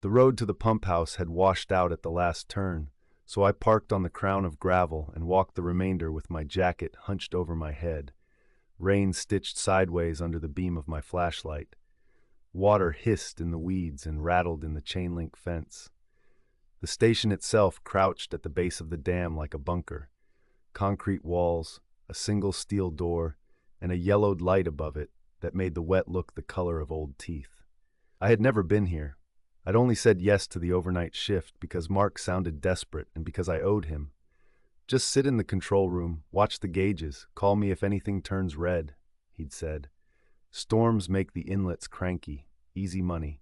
The road to the pump house had washed out at the last turn, so I parked on the crown of gravel and walked the remainder with my jacket hunched over my head, rain stitched sideways under the beam of my flashlight. Water hissed in the weeds and rattled in the chain-link fence. The station itself crouched at the base of the dam like a bunker. Concrete walls, a single steel door, and a yellowed light above it that made the wet look the color of old teeth. I had never been here. I'd only said yes to the overnight shift because Mark sounded desperate and because I owed him. "Just sit in the control room, watch the gauges, call me if anything turns red," he'd said. "Storms make the inlets cranky. Easy money."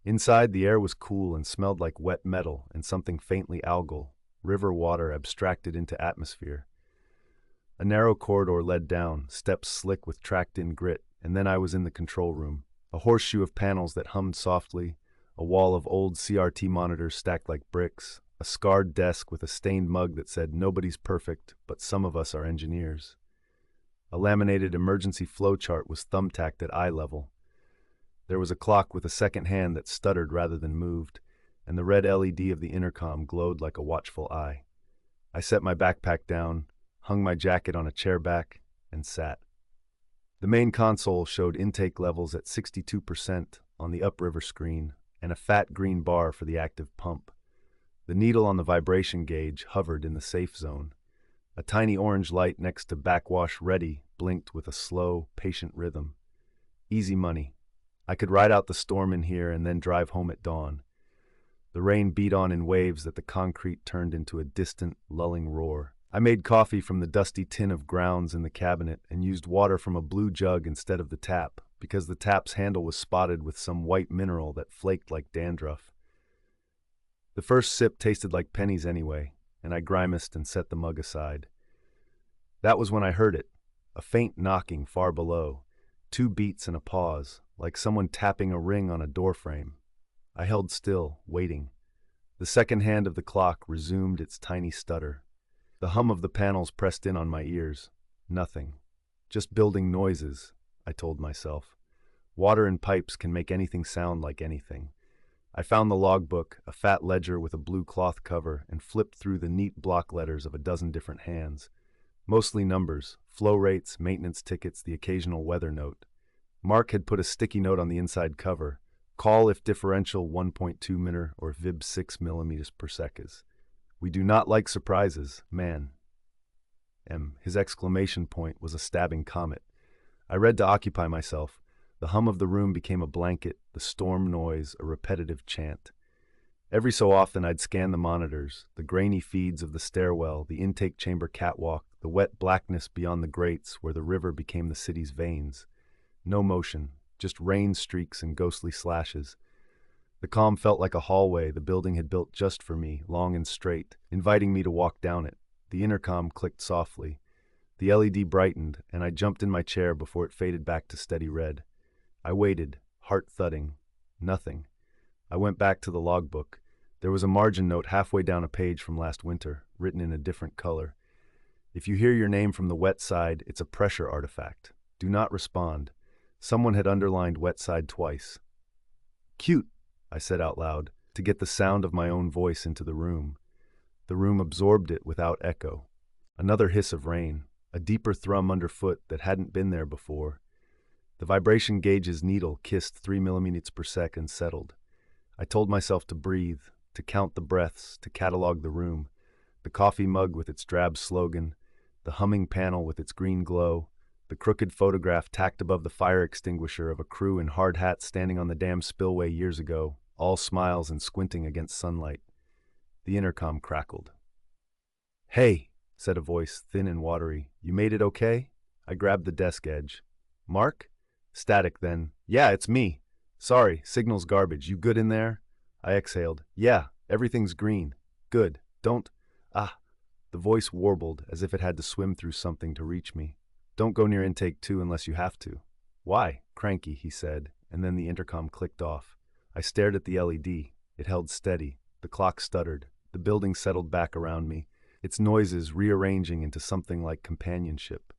Inside, the air was cool and smelled like wet metal and something faintly algal, river water abstracted into atmosphere. A narrow corridor led down, steps slick with tracked-in grit, and then I was in the control room. A horseshoe of panels that hummed softly, a wall of old CRT monitors stacked like bricks, a scarred desk with a stained mug that said, "Nobody's perfect, but some of us are engineers." A laminated emergency flowchart was thumbtacked at eye level. There was a clock with a second hand that stuttered rather than moved, and the red LED of the intercom glowed like a watchful eye. I set my backpack down, hung my jacket on a chair back, and sat. The main console showed intake levels at 62% on the upriver screen and a fat green bar for the active pump. The needle on the vibration gauge hovered in the safe zone. A tiny orange light next to backwash ready blinked with a slow, patient rhythm. Easy money. I could ride out the storm in here and then drive home at dawn. The rain beat on in waves that the concrete turned into a distant, lulling roar. I made coffee from the dusty tin of grounds in the cabinet and used water from a blue jug instead of the tap, because the tap's handle was spotted with some white mineral that flaked like dandruff. The first sip tasted like pennies anyway, and I grimaced and set the mug aside. That was when I heard it, a faint knocking far below, 2 beats and a pause, like someone tapping a ring on a doorframe. I held still, waiting. The second hand of the clock resumed its tiny stutter. The hum of the panels pressed in on my ears. Nothing. Just building noises, I told myself. Water and pipes can make anything sound like anything. I found the logbook, a fat ledger with a blue cloth cover, and flipped through the neat block letters of a dozen different hands. Mostly numbers, flow rates, maintenance tickets, the occasional weather note. Mark had put a sticky note on the inside cover. Call if differential 1.2 minor or VIB 6 millimeters per second. We do not like surprises, man. His exclamation point was a stabbing comet. I read to occupy myself. The hum of the room became a blanket, the storm noise a repetitive chant. Every so often I'd scan the monitors, the grainy feeds of the stairwell, the intake chamber catwalk, the wet blackness beyond the grates where the river became the city's veins. No motion, just rain streaks and ghostly slashes. The calm felt like a hallway the building had built just for me, long and straight, inviting me to walk down it. The intercom clicked softly. The LED brightened, and I jumped in my chair before it faded back to steady red. I waited, heart thudding. Nothing. I went back to the logbook. There was a margin note halfway down a page from last winter, written in a different color. "If you hear your name from the wet side, it's a pressure artifact. Do not respond." Someone had underlined wet side twice. "Cute," I said out loud, to get the sound of my own voice into the room. The room absorbed it without echo. Another hiss of rain, a deeper thrum underfoot that hadn't been there before. The vibration gauge's needle kissed 3 millimeters per second and settled. I told myself to breathe, to count the breaths, to catalog the room. The coffee mug with its drab slogan, the humming panel with its green glow, the crooked photograph tacked above the fire extinguisher of a crew in hard hats standing on the damn spillway years ago, all smiles and squinting against sunlight. The intercom crackled. "Hey," said a voice, thin and watery. "You made it okay?" I grabbed the desk edge. "Mark?" Static then. "Yeah, it's me. Sorry, signal's garbage. You good in there?" I exhaled. "Yeah, everything's green. Good. Don't... Ah." The voice warbled as if it had to swim through something to reach me. "Don't go near intake 2 unless you have to." "Why?" "Cranky," he said, and then the intercom clicked off. I stared at the LED. It held steady. The clock stuttered. The building settled back around me, its noises rearranging into something like companionship.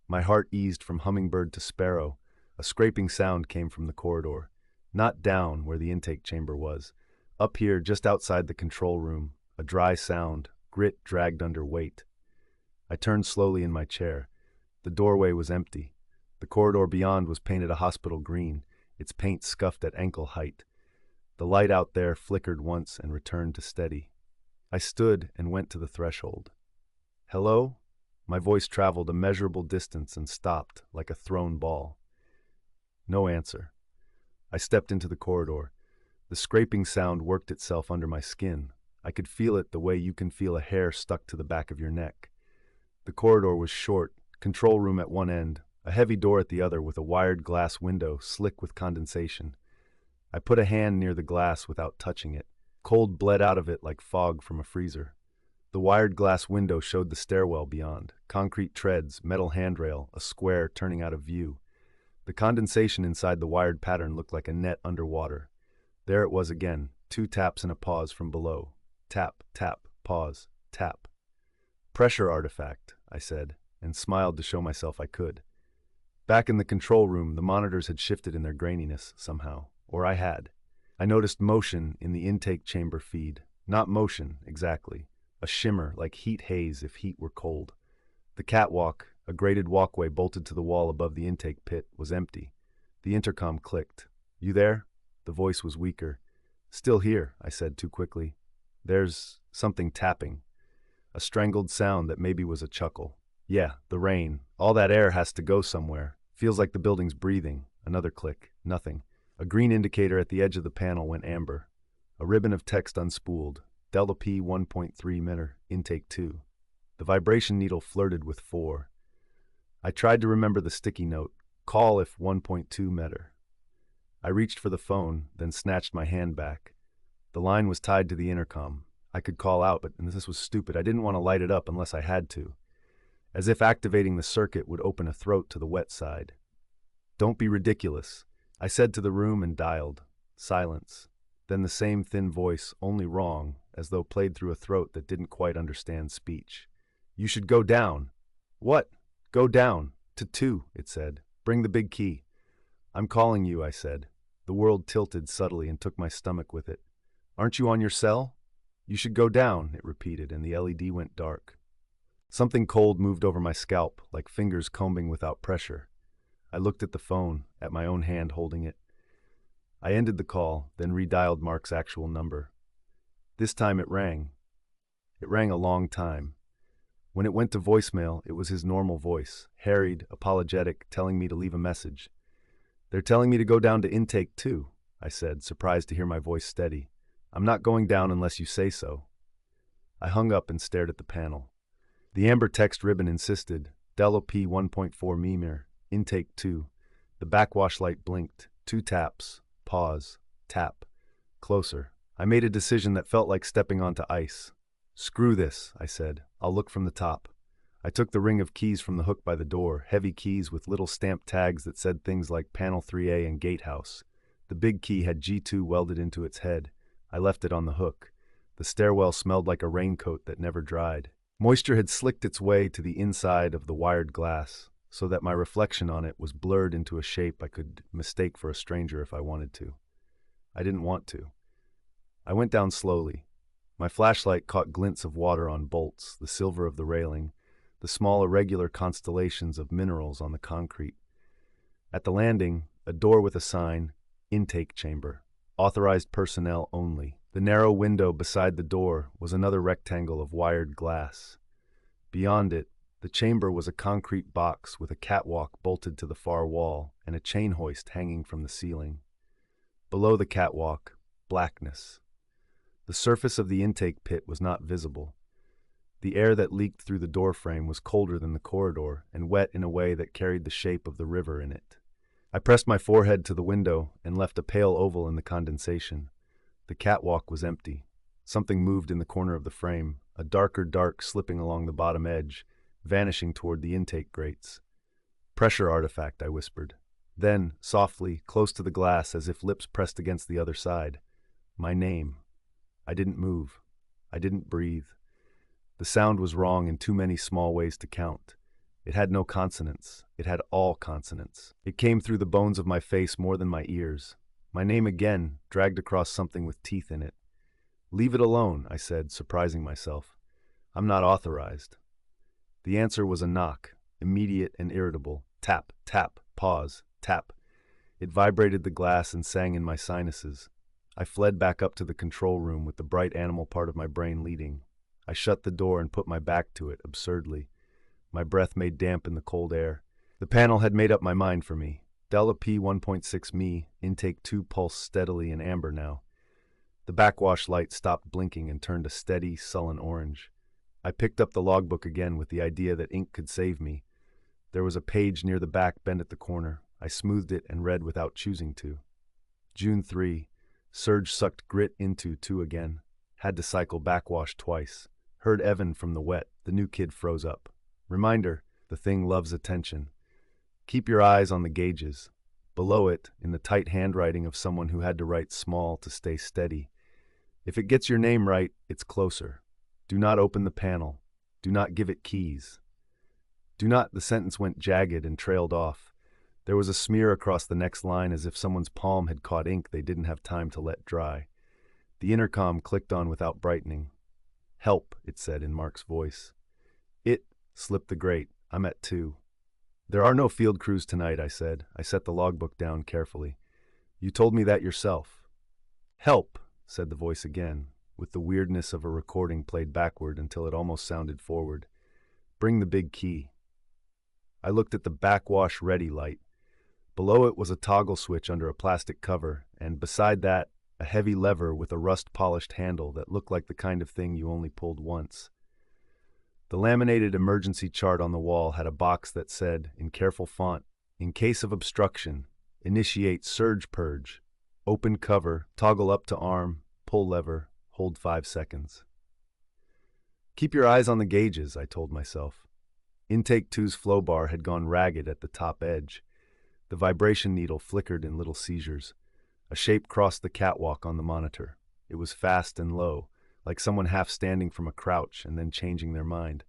My heart eased from hummingbird to sparrow. A scraping sound came from the corridor. Not down where the intake chamber was. Up here, just outside the control room, a dry sound, grit dragged under weight. I turned slowly in my chair. The doorway was empty. The corridor beyond was painted a hospital green, its paint scuffed at ankle height. The light out there flickered once and returned to steady. I stood and went to the threshold. "Hello?" My voice traveled a measurable distance and stopped, like a thrown ball. No answer. I stepped into the corridor. The scraping sound worked itself under my skin. I could feel it the way you can feel a hair stuck to the back of your neck. The corridor was short, control room at one end, a heavy door at the other with a wired glass window slick with condensation. I put a hand near the glass without touching it. Cold bled out of it like fog from a freezer. The wired glass window showed the stairwell beyond, concrete treads, metal handrail, a square turning out of view. The condensation inside the wired pattern looked like a net underwater. There it was again, 2 taps and a pause from below. Tap, tap, pause, tap. "Pressure artifact," I said, and smiled to show myself I could. Back in the control room, the monitors had shifted in their graininess somehow, or I had. I noticed motion in the intake chamber feed. Not motion, exactly. A shimmer, like heat haze if heat were cold. The catwalk, a grated walkway bolted to the wall above the intake pit, was empty. The intercom clicked. "You there?" The voice was weaker. "Still here," I said too quickly. "There's something tapping." A strangled sound that maybe was a chuckle. "Yeah, the rain. All that air has to go somewhere. Feels like the building's breathing." Another click. Nothing. A green indicator at the edge of the panel went amber. A ribbon of text unspooled. Delta P 1.3 meter, intake 2. The vibration needle flirted with 4. I tried to remember the sticky note. Call if 1.2 meter. I reached for the phone, then snatched my hand back. The line was tied to the intercom. I could call out, but this was stupid. I didn't want to light it up unless I had to. As if activating the circuit would open a throat to the wet side. "Don't be ridiculous," I said to the room and dialed. Silence. Then the same thin voice, only wrong, as though played through a throat that didn't quite understand speech. "You should go down." "What?" "Go down. To 2, it said. "Bring the big key." "I'm calling you," I said. The world tilted subtly and took my stomach with it. "Aren't you on your cell?" "You should go down," it repeated, and the LED went dark. Something cold moved over my scalp, like fingers combing without pressure. I looked at the phone, at my own hand holding it. I ended the call, then redialed Mark's actual number. This time it rang. It rang a long time. When it went to voicemail, it was his normal voice, harried, apologetic, telling me to leave a message. "They're telling me to go down to intake 2, I said, surprised to hear my voice steady. "I'm not going down unless you say so." I hung up and stared at the panel. The amber text ribbon insisted, Delta P 1.4 meter, intake 2. The backwash light blinked. 2 taps. Pause. Tap. Closer. I made a decision that felt like stepping onto ice. "Screw this," I said. "I'll look from the top." I took the ring of keys from the hook by the door, heavy keys with little stamped tags that said things like Panel 3A and Gatehouse. The big key had G2 welded into its head. I left it on the hook. The stairwell smelled like a raincoat that never dried. Moisture had slicked its way to the inside of the wired glass, so that my reflection on it was blurred into a shape I could mistake for a stranger if I wanted to. I didn't want to. I went down slowly. My flashlight caught glints of water on bolts, the silver of the railing, the small irregular constellations of minerals on the concrete. At the landing, a door with a sign, "Intake Chamber. Authorized personnel only." The narrow window beside the door was another rectangle of wired glass. Beyond it, the chamber was a concrete box with a catwalk bolted to the far wall and a chain hoist hanging from the ceiling. Below the catwalk, blackness. The surface of the intake pit was not visible. The air that leaked through the doorframe was colder than the corridor and wet in a way that carried the shape of the river in it. I pressed my forehead to the window and left a pale oval in the condensation. The catwalk was empty. Something moved in the corner of the frame, a darker dark slipping along the bottom edge, vanishing toward the intake grates. "Pressure artifact," I whispered. Then, softly, close to the glass as if lips pressed against the other side, my name. I didn't move. I didn't breathe. The sound was wrong in too many small ways to count. It had no consonants. It had all consonants. It came through the bones of my face more than my ears. My name again, dragged across something with teeth in it. Leave it alone, I said, surprising myself. I'm not authorized. The answer was a knock, immediate and irritable. Tap, tap, pause, tap. It vibrated the glass and sang in my sinuses. I fled back up to the control room with the bright animal part of my brain leading. I shut the door and put my back to it, absurdly. My breath made damp in the cold air. The panel had made up my mind for me. Delta P 1.6 me, intake 2 pulse steadily in amber now. The backwash light stopped blinking and turned a steady, sullen orange. I picked up the logbook again with the idea that ink could save me. There was a page near the back bent at the corner. I smoothed it and read without choosing to. June 3. Surge sucked grit into 2 again. Had to cycle backwash twice. Heard Evan from the wet. The new kid froze up. Reminder, the thing loves attention. Keep your eyes on the gauges. Below it, in the tight handwriting of someone who had to write small to stay steady. If it gets your name right, it's closer. Do not open the panel. Do not give it keys. Do not, the sentence went jagged and trailed off. There was a smear across the next line as if someone's palm had caught ink they didn't have time to let dry. The intercom clicked on without brightening. Help, it said in Mark's voice. It slipped the grate. I'm at 2. There are no field crews tonight, I said. I set the logbook down carefully. You told me that yourself. Help, said the voice again, with the weirdness of a recording played backward until it almost sounded forward. Bring the big key. I looked at the backwash ready light. Below it was a toggle switch under a plastic cover, and beside that, a heavy lever with a rust-polished handle that looked like the kind of thing you only pulled once. The laminated emergency chart on the wall had a box that said, in careful font, in case of obstruction, initiate surge purge. Open cover, toggle up to arm, pull lever, hold 5 seconds. Keep your eyes on the gauges, I told myself. Intake 2's flow bar had gone ragged at the top edge. The vibration needle flickered in little seizures. A shape crossed the catwalk on the monitor. It was fast and low, like someone half standing from a crouch and then changing their mind.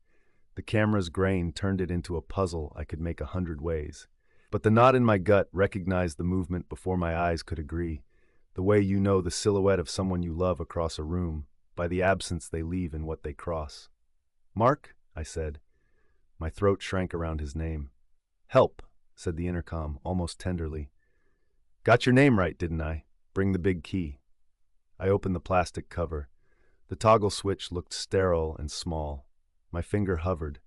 The camera's grain turned it into a puzzle I could make 100 ways. But the knot in my gut recognized the movement before my eyes could agree, the way you know the silhouette of someone you love across a room, by the absence they leave in what they cross. Mark, I said. My throat shrank around his name. Help, said the intercom, almost tenderly. Got your name right, didn't I? Bring the big key. I opened the plastic cover. The toggle switch looked sterile and small. My finger hovered.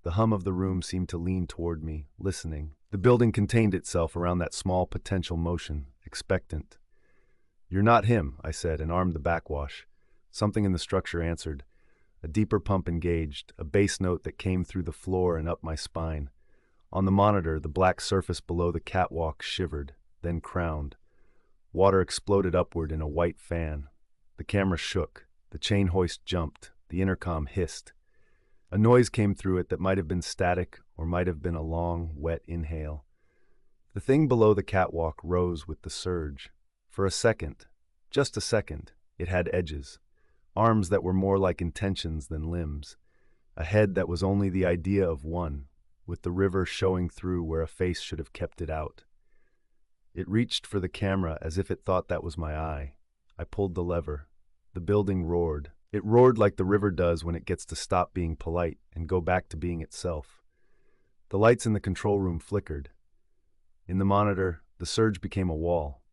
The hum of the room seemed to lean toward me, listening. The building contained itself around that small potential motion, expectant. You're not him, I said, and armed the backwash. Something in the structure answered. A deeper pump engaged, a bass note that came through the floor and up my spine. On the monitor, the black surface below the catwalk shivered, then crowned. Water exploded upward in a white fan. The camera shook. The chain hoist jumped. The intercom hissed. A noise came through it that might have been static or might have been a long, wet inhale. The thing below the catwalk rose with the surge. For a second, just a second, it had edges. Arms that were more like intentions than limbs. A head that was only the idea of one, with the river showing through where a face should have kept it out. It reached for the camera as if it thought that was my eye. I pulled the lever. The building roared. It roared like the river does when it gets to stop being polite and go back to being itself. The lights in the control room flickered. In the monitor, the surge became a wall.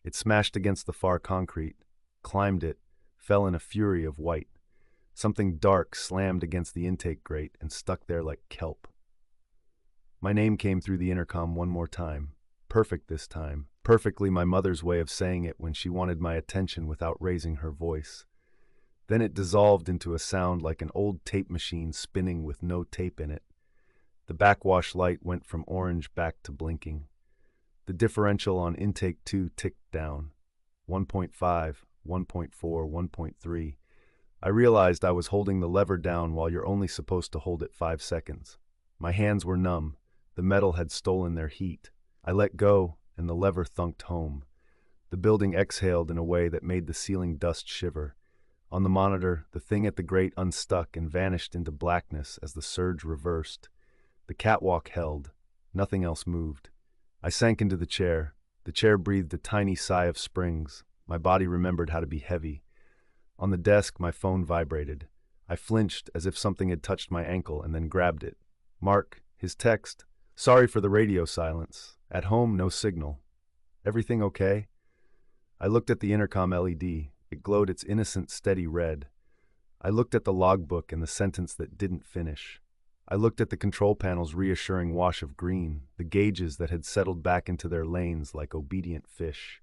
It smashed against the far concrete, climbed it, fell in a fury of white. Something dark slammed against the intake grate and stuck there like kelp. My name came through the intercom one more time. Perfect this time. Perfectly my mother's way of saying it when she wanted my attention without raising her voice. Then it dissolved into a sound like an old tape machine spinning with no tape in it. The backwash light went from orange back to blinking. The differential on intake 2 ticked down. 1.5, 1.4, 1.3. I realized I was holding the lever down while you're only supposed to hold it 5 seconds. My hands were numb. The metal had stolen their heat. I let go, and the lever thunked home. The building exhaled in a way that made the ceiling dust shiver. On the monitor, the thing at the grate unstuck and vanished into blackness as the surge reversed. The catwalk held. Nothing else moved. I sank into the chair. The The chair breathed a tiny sigh of springs. My body remembered how to be heavy. On the desk, my phone vibrated. I flinched as if something had touched my ankle and then grabbed it. Mark, his text. Sorry for the radio silence. At home, no signal. Everything okay? I looked at the intercom LED. It glowed its innocent, steady red. I looked at the logbook and the sentence that didn't finish. I looked at the control panel's reassuring wash of green, the gauges that had settled back into their lanes like obedient fish.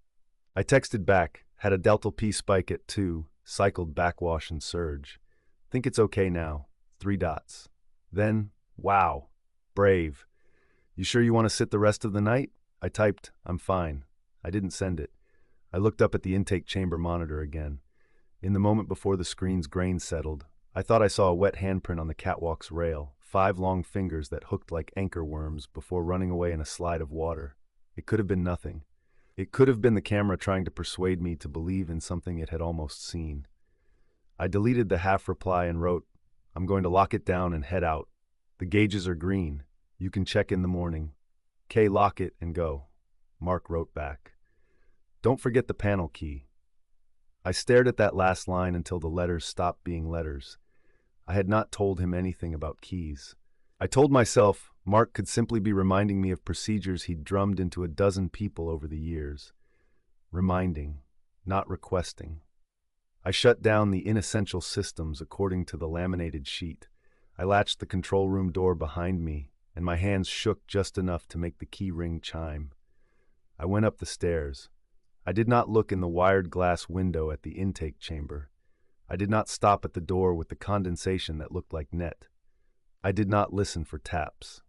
I texted back, had a delta P spike at 2, cycled backwash and surge. Think it's okay now. 3 dots. Then, wow. Brave. You sure you want to sit the rest of the night? I typed, I'm fine. I didn't send it. I looked up at the intake chamber monitor again. In the moment before the screen's grain settled, I thought I saw a wet handprint on the catwalk's rail, 5 long fingers that hooked like anchor worms before running away in a slide of water. It could have been nothing. It could have been the camera trying to persuade me to believe in something it had almost seen. I deleted the half reply and wrote, I'm going to lock it down and head out. The gauges are green. You can check in the morning. K, lock it and go. Mark wrote back. Don't forget the panel key. I stared at that last line until the letters stopped being letters. I had not told him anything about keys. I told myself Mark could simply be reminding me of procedures he'd drummed into a dozen people over the years. Reminding, not requesting. I shut down the inessential systems according to the laminated sheet. I latched the control room door behind me, and my hands shook just enough to make the key ring chime. I went up the stairs. I did not look in the wired glass window at the intake chamber. I did not stop at the door with the condensation that looked like net. I did not listen for taps.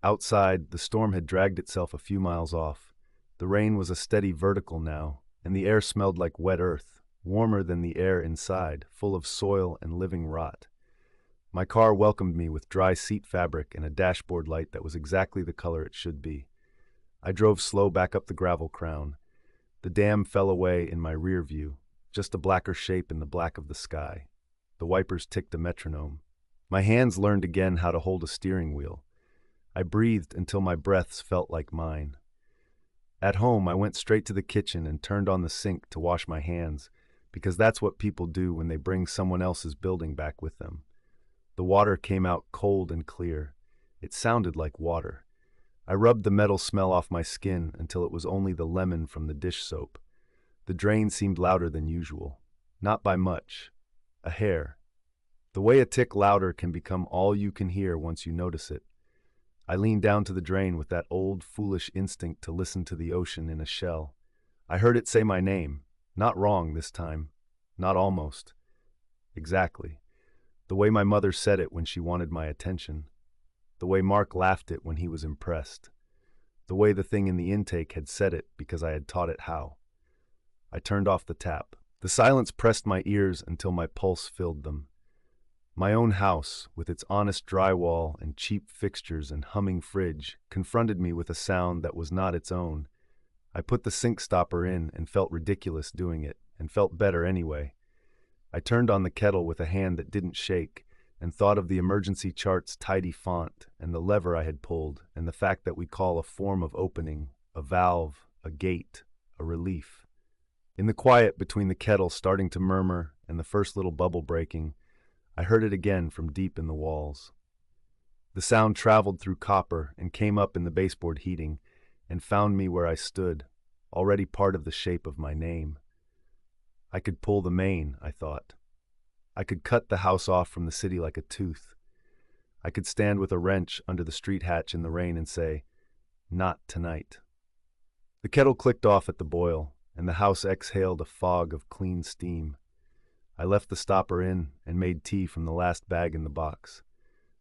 Outside, the storm had dragged itself a few miles off. The rain was a steady vertical now, and the air smelled like wet earth, warmer than the air inside, full of soil and living rot. My car welcomed me with dry seat fabric and a dashboard light that was exactly the color it should be. I drove slow back up the gravel crown. The dam fell away in my rear view, just a blacker shape in the black of the sky. The wipers ticked a metronome. My hands learned again how to hold a steering wheel. I breathed until my breaths felt like mine. At home, I went straight to the kitchen and turned on the sink to wash my hands, because that's what people do when they bring someone else's building back with them. The water came out cold and clear. It sounded like water. I rubbed the metal smell off my skin until it was only the lemon from the dish soap. The drain seemed louder than usual. Not by much. A hair. The way a tick louder can become all you can hear once you notice it. I leaned down to the drain with that old, foolish instinct to listen to the ocean in a shell. I heard it say my name. Not wrong this time. Not almost. Exactly. The way my mother said it when she wanted my attention. The way Mark laughed it when he was impressed. The way the thing in the intake had said it because I had taught it how. I turned off the tap. The silence pressed my ears until my pulse filled them. My own house, with its honest drywall and cheap fixtures and humming fridge, confronted me with a sound that was not its own. I put the sink stopper in and felt ridiculous doing it, and felt better anyway. I turned on the kettle with a hand that didn't shake, and thought of the emergency chart's tidy font and the lever I had pulled and the fact that we call a form of opening, a valve, a gate, a relief. In the quiet between the kettle starting to murmur and the first little bubble breaking, I heard it again from deep in the walls. The sound traveled through copper and came up in the baseboard heating and found me where I stood, already part of the shape of my name. I could pull the main, I thought. I could cut the house off from the city like a tooth. I could stand with a wrench under the street hatch in the rain and say, "Not tonight." The kettle clicked off at the boil, and the house exhaled a fog of clean steam. I left the stopper in and made tea from the last bag in the box.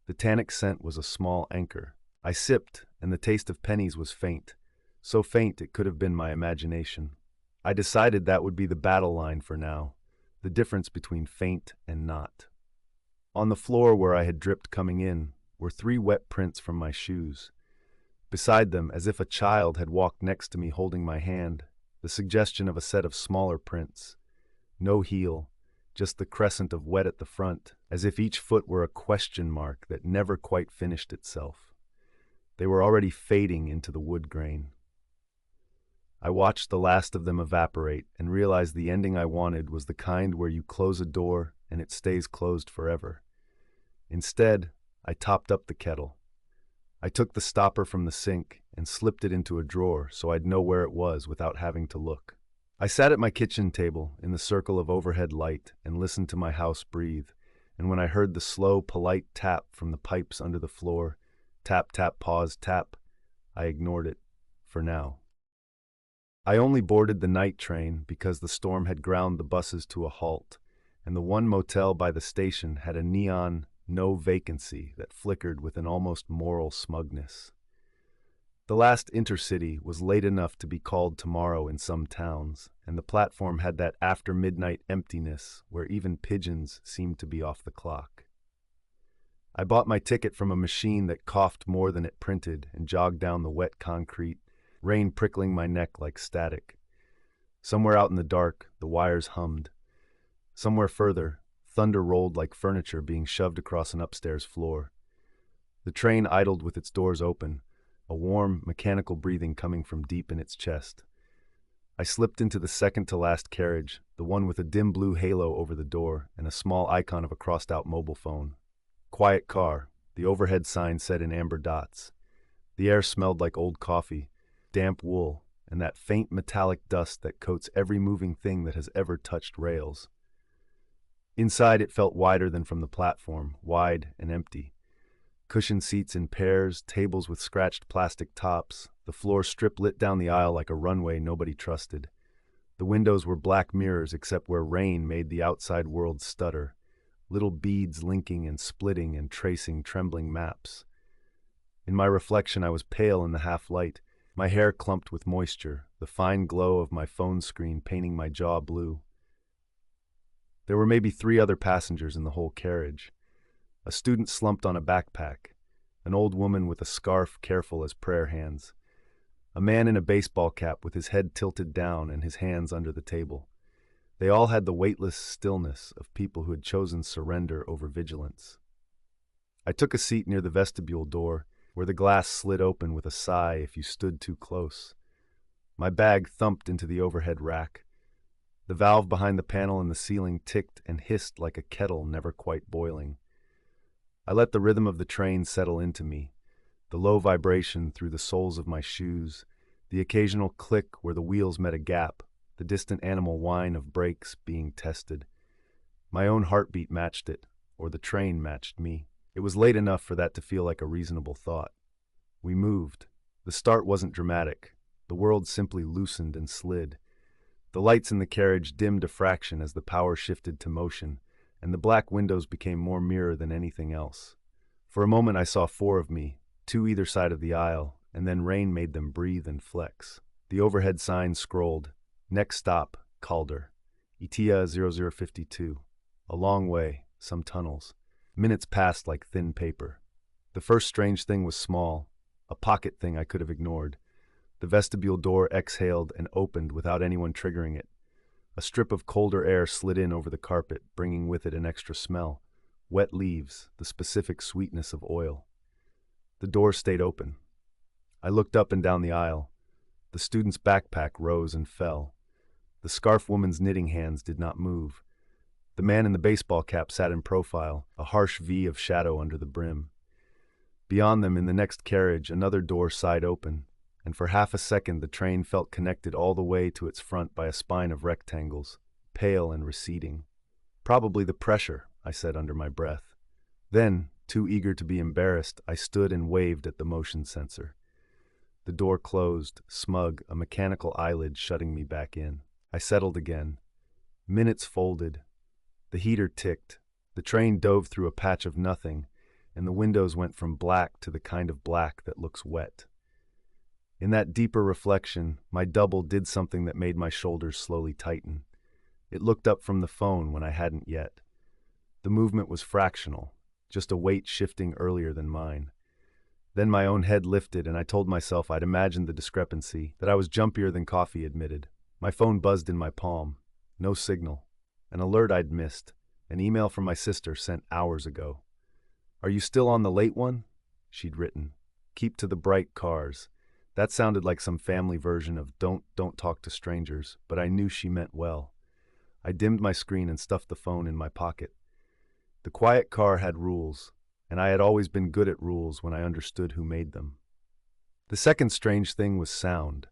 The tannic scent was a small anchor. I sipped, and the taste of pennies was faint, so faint it could have been my imagination. I decided that would be the battle line for now. The difference between faint and not. On the floor where I had dripped coming in were 3 wet prints from my shoes. Beside them, as if a child had walked next to me holding my hand, the suggestion of a set of smaller prints. No heel, just the crescent of wet at the front, as if each foot were a question mark that never quite finished itself. They were already fading into the wood grain. I watched the last of them evaporate and realized the ending I wanted was the kind where you close a door and it stays closed forever. Instead, I topped up the kettle. I took the stopper from the sink and slipped it into a drawer so I'd know where it was without having to look. I sat at my kitchen table in the circle of overhead light and listened to my house breathe, and when I heard the slow, polite tap from the pipes under the floor, tap, tap, pause, tap, I ignored it, for now. I only boarded the night train because the storm had ground the buses to a halt, and the one motel by the station had a neon "no vacancy" that flickered with an almost moral smugness. The last intercity was late enough to be called tomorrow in some towns, and the platform had that after-midnight emptiness where even pigeons seemed to be off the clock. I bought my ticket from a machine that coughed more than it printed and jogged down the wet concrete, rain prickling my neck like static. Somewhere out in the dark, the wires hummed. Somewhere further, thunder rolled like furniture being shoved across an upstairs floor. The train idled with its doors open, a warm, mechanical breathing coming from deep in its chest. I slipped into the second-to-last carriage, the one with a dim blue halo over the door and a small icon of a crossed-out mobile phone. Quiet car, the overhead sign said in amber dots. The air smelled like old coffee, damp wool, and that faint metallic dust that coats every moving thing that has ever touched rails. Inside it felt wider than from the platform, wide and empty. Cushioned seats in pairs, tables with scratched plastic tops, the floor strip-lit down the aisle like a runway nobody trusted. The windows were black mirrors except where rain made the outside world stutter, little beads linking and splitting and tracing trembling maps. In my reflection I was pale in the half-light, my hair clumped with moisture, the fine glow of my phone screen painting my jaw blue. There were maybe 3 other passengers in the whole carriage. A student slumped on a backpack, an old woman with a scarf careful as prayer hands, a man in a baseball cap with his head tilted down and his hands under the table. They all had the weightless stillness of people who had chosen surrender over vigilance. I took a seat near the vestibule door, where the glass slid open with a sigh if you stood too close. My bag thumped into the overhead rack. The valve behind the panel in the ceiling ticked and hissed like a kettle never quite boiling. I let the rhythm of the train settle into me, the low vibration through the soles of my shoes, the occasional click where the wheels met a gap, the distant animal whine of brakes being tested. My own heartbeat matched it, or the train matched me. It was late enough for that to feel like a reasonable thought. We moved. The start wasn't dramatic. The world simply loosened and slid. The lights in the carriage dimmed a fraction as the power shifted to motion, and the black windows became more mirror than anything else. For a moment I saw 4 of me, 2 either side of the aisle, and then rain made them breathe and flex. The overhead sign scrolled, "Next stop, Calder. Itia 0052. A long way, some tunnels." Minutes passed like thin paper. The first strange thing was small, a pocket thing I could have ignored. The vestibule door exhaled and opened without anyone triggering it. A strip of colder air slid in over the carpet, bringing with it an extra smell. Wet leaves, the specific sweetness of oil. The door stayed open. I looked up and down the aisle. The student's backpack rose and fell. The scarf woman's knitting hands did not move. The man in the baseball cap sat in profile, a harsh V of shadow under the brim. Beyond them, in the next carriage, another door sighed open, and for half a second the train felt connected all the way to its front by a spine of rectangles, pale and receding. "Probably the pressure," I said under my breath. Then, too eager to be embarrassed, I stood and waved at the motion sensor. The door closed, smug, a mechanical eyelid shutting me back in. I settled again. Minutes folded. The heater ticked. The train dove through a patch of nothing, and the windows went from black to the kind of black that looks wet. In that deeper reflection, my double did something that made my shoulders slowly tighten. It looked up from the phone when I hadn't yet. The movement was fractional, just a weight shifting earlier than mine. Then my own head lifted and I told myself I'd imagined the discrepancy, that I was jumpier than coffee admitted. My phone buzzed in my palm. No signal. An alert I'd missed. An email from my sister sent hours ago. "Are you still on the late one?" She'd written. "Keep to the bright cars. That sounded like some family version of don't talk to strangers, but I knew she meant well. I dimmed my screen and stuffed the phone in my pocket. The quiet car had rules, and I had always been good at rules when I understood who made them. The second strange thing was sound.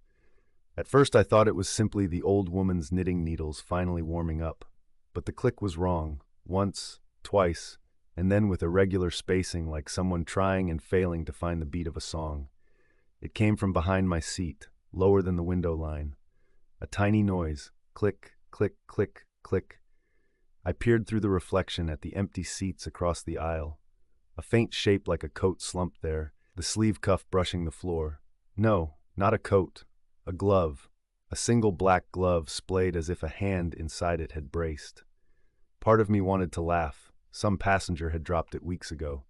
At first I thought it was simply the old woman's knitting needles finally warming up, but the click was wrong, once, twice, and then with irregular spacing like someone trying and failing to find the beat of a song. It came from behind my seat, lower than the window line. A tiny noise, click, click, click, click. I peered through the reflection at the empty seats across the aisle. A faint shape like a coat slumped there, the sleeve cuff brushing the floor. No, not a coat. A glove. A single black glove splayed as if a hand inside it had braced. Part of me wanted to laugh. Some passenger had dropped it weeks ago.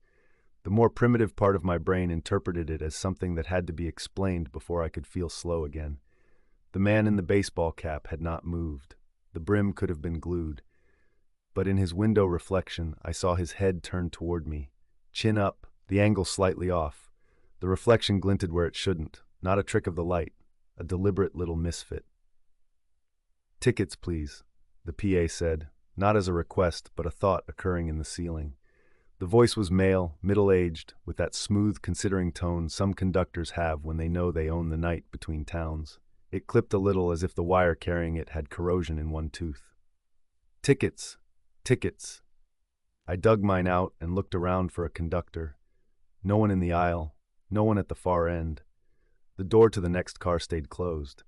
The more primitive part of my brain interpreted it as something that had to be explained before I could feel slow again. The man in the baseball cap had not moved. The brim could have been glued. But in his window reflection, I saw his head turned toward me. Chin up, the angle slightly off. The reflection glinted where it shouldn't. Not a trick of the light. A deliberate little misfit. "Tickets, please," the PA said, not as a request, but a thought occurring in the ceiling. The voice was male, middle-aged, with that smooth, considering tone some conductors have when they know they own the night between towns. It clipped a little as if the wire carrying it had corrosion in one tooth. "Tickets, tickets." I dug mine out and looked around for a conductor. No one in the aisle, no one at the far end. The door to the next car stayed closed.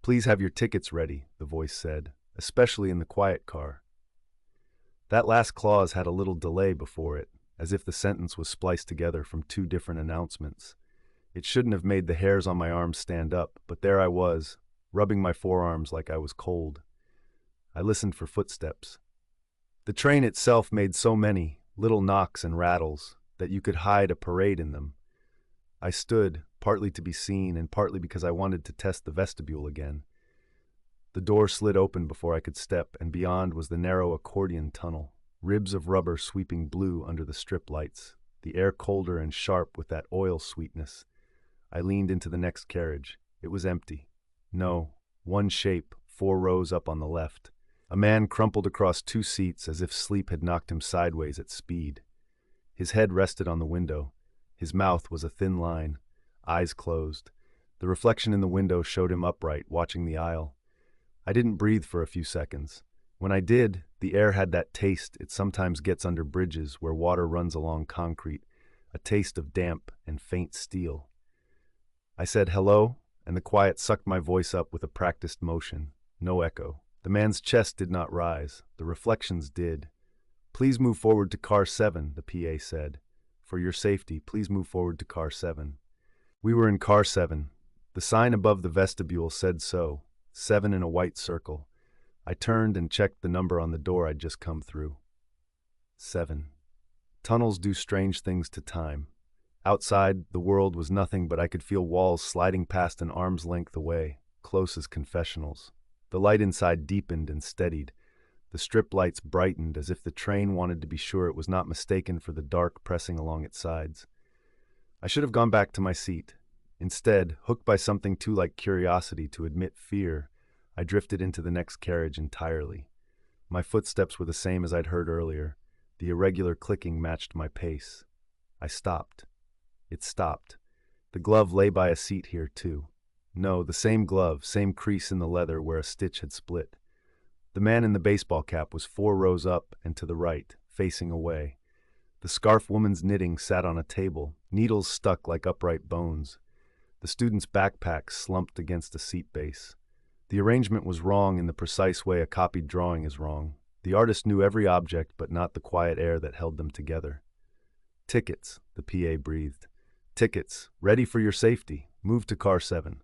"Please have your tickets ready," the voice said, "especially in the quiet car." That last clause had a little delay before it, as if the sentence was spliced together from two different announcements. It shouldn't have made the hairs on my arms stand up, but there I was, rubbing my forearms like I was cold. I listened for footsteps. The train itself made so many little knocks and rattles that you could hide a parade in them. I stood, partly to be seen and partly because I wanted to test the vestibule again. The door slid open before I could step, and beyond was the narrow accordion tunnel, ribs of rubber sweeping blue under the strip lights, the air colder and sharp with that oil sweetness. I leaned into the next carriage. It was empty. No, one shape, 4 rows up on the left. A man crumpled across 2 seats as if sleep had knocked him sideways at speed. His head rested on the window. His mouth was a thin line, eyes closed. The reflection in the window showed him upright, watching the aisle. I didn't breathe for a few seconds. When I did, the air had that taste it sometimes gets under bridges where water runs along concrete, a taste of damp and faint steel. I said hello, and the quiet sucked my voice up with a practiced motion. No echo. The man's chest did not rise. The reflections did. "Please move forward to car 7, the PA said. "For your safety, please move forward to car 7. We were in car 7. The sign above the vestibule said so, 7 in a white circle. I turned and checked the number on the door I'd just come through. 7. Tunnels do strange things to time. Outside, the world was nothing, but I could feel walls sliding past an arm's length away, close as confessionals. The light inside deepened and steadied. The strip lights brightened as if the train wanted to be sure it was not mistaken for the dark pressing along its sides. I should have gone back to my seat. Instead, hooked by something too like curiosity to admit fear, I drifted into the next carriage entirely. My footsteps were the same as I'd heard earlier. The irregular clicking matched my pace. I stopped. It stopped. The glove lay by a seat here, too. No, the same glove, same crease in the leather where a stitch had split. The man in the baseball cap was 4 rows up and to the right, facing away. The scarf woman's knitting sat on a table, needles stuck like upright bones. The student's backpack slumped against a seat base. The arrangement was wrong in the precise way a copied drawing is wrong. The artist knew every object but not the quiet air that held them together. "Tickets," the PA breathed. "Tickets, ready for your safety. Move to car 7.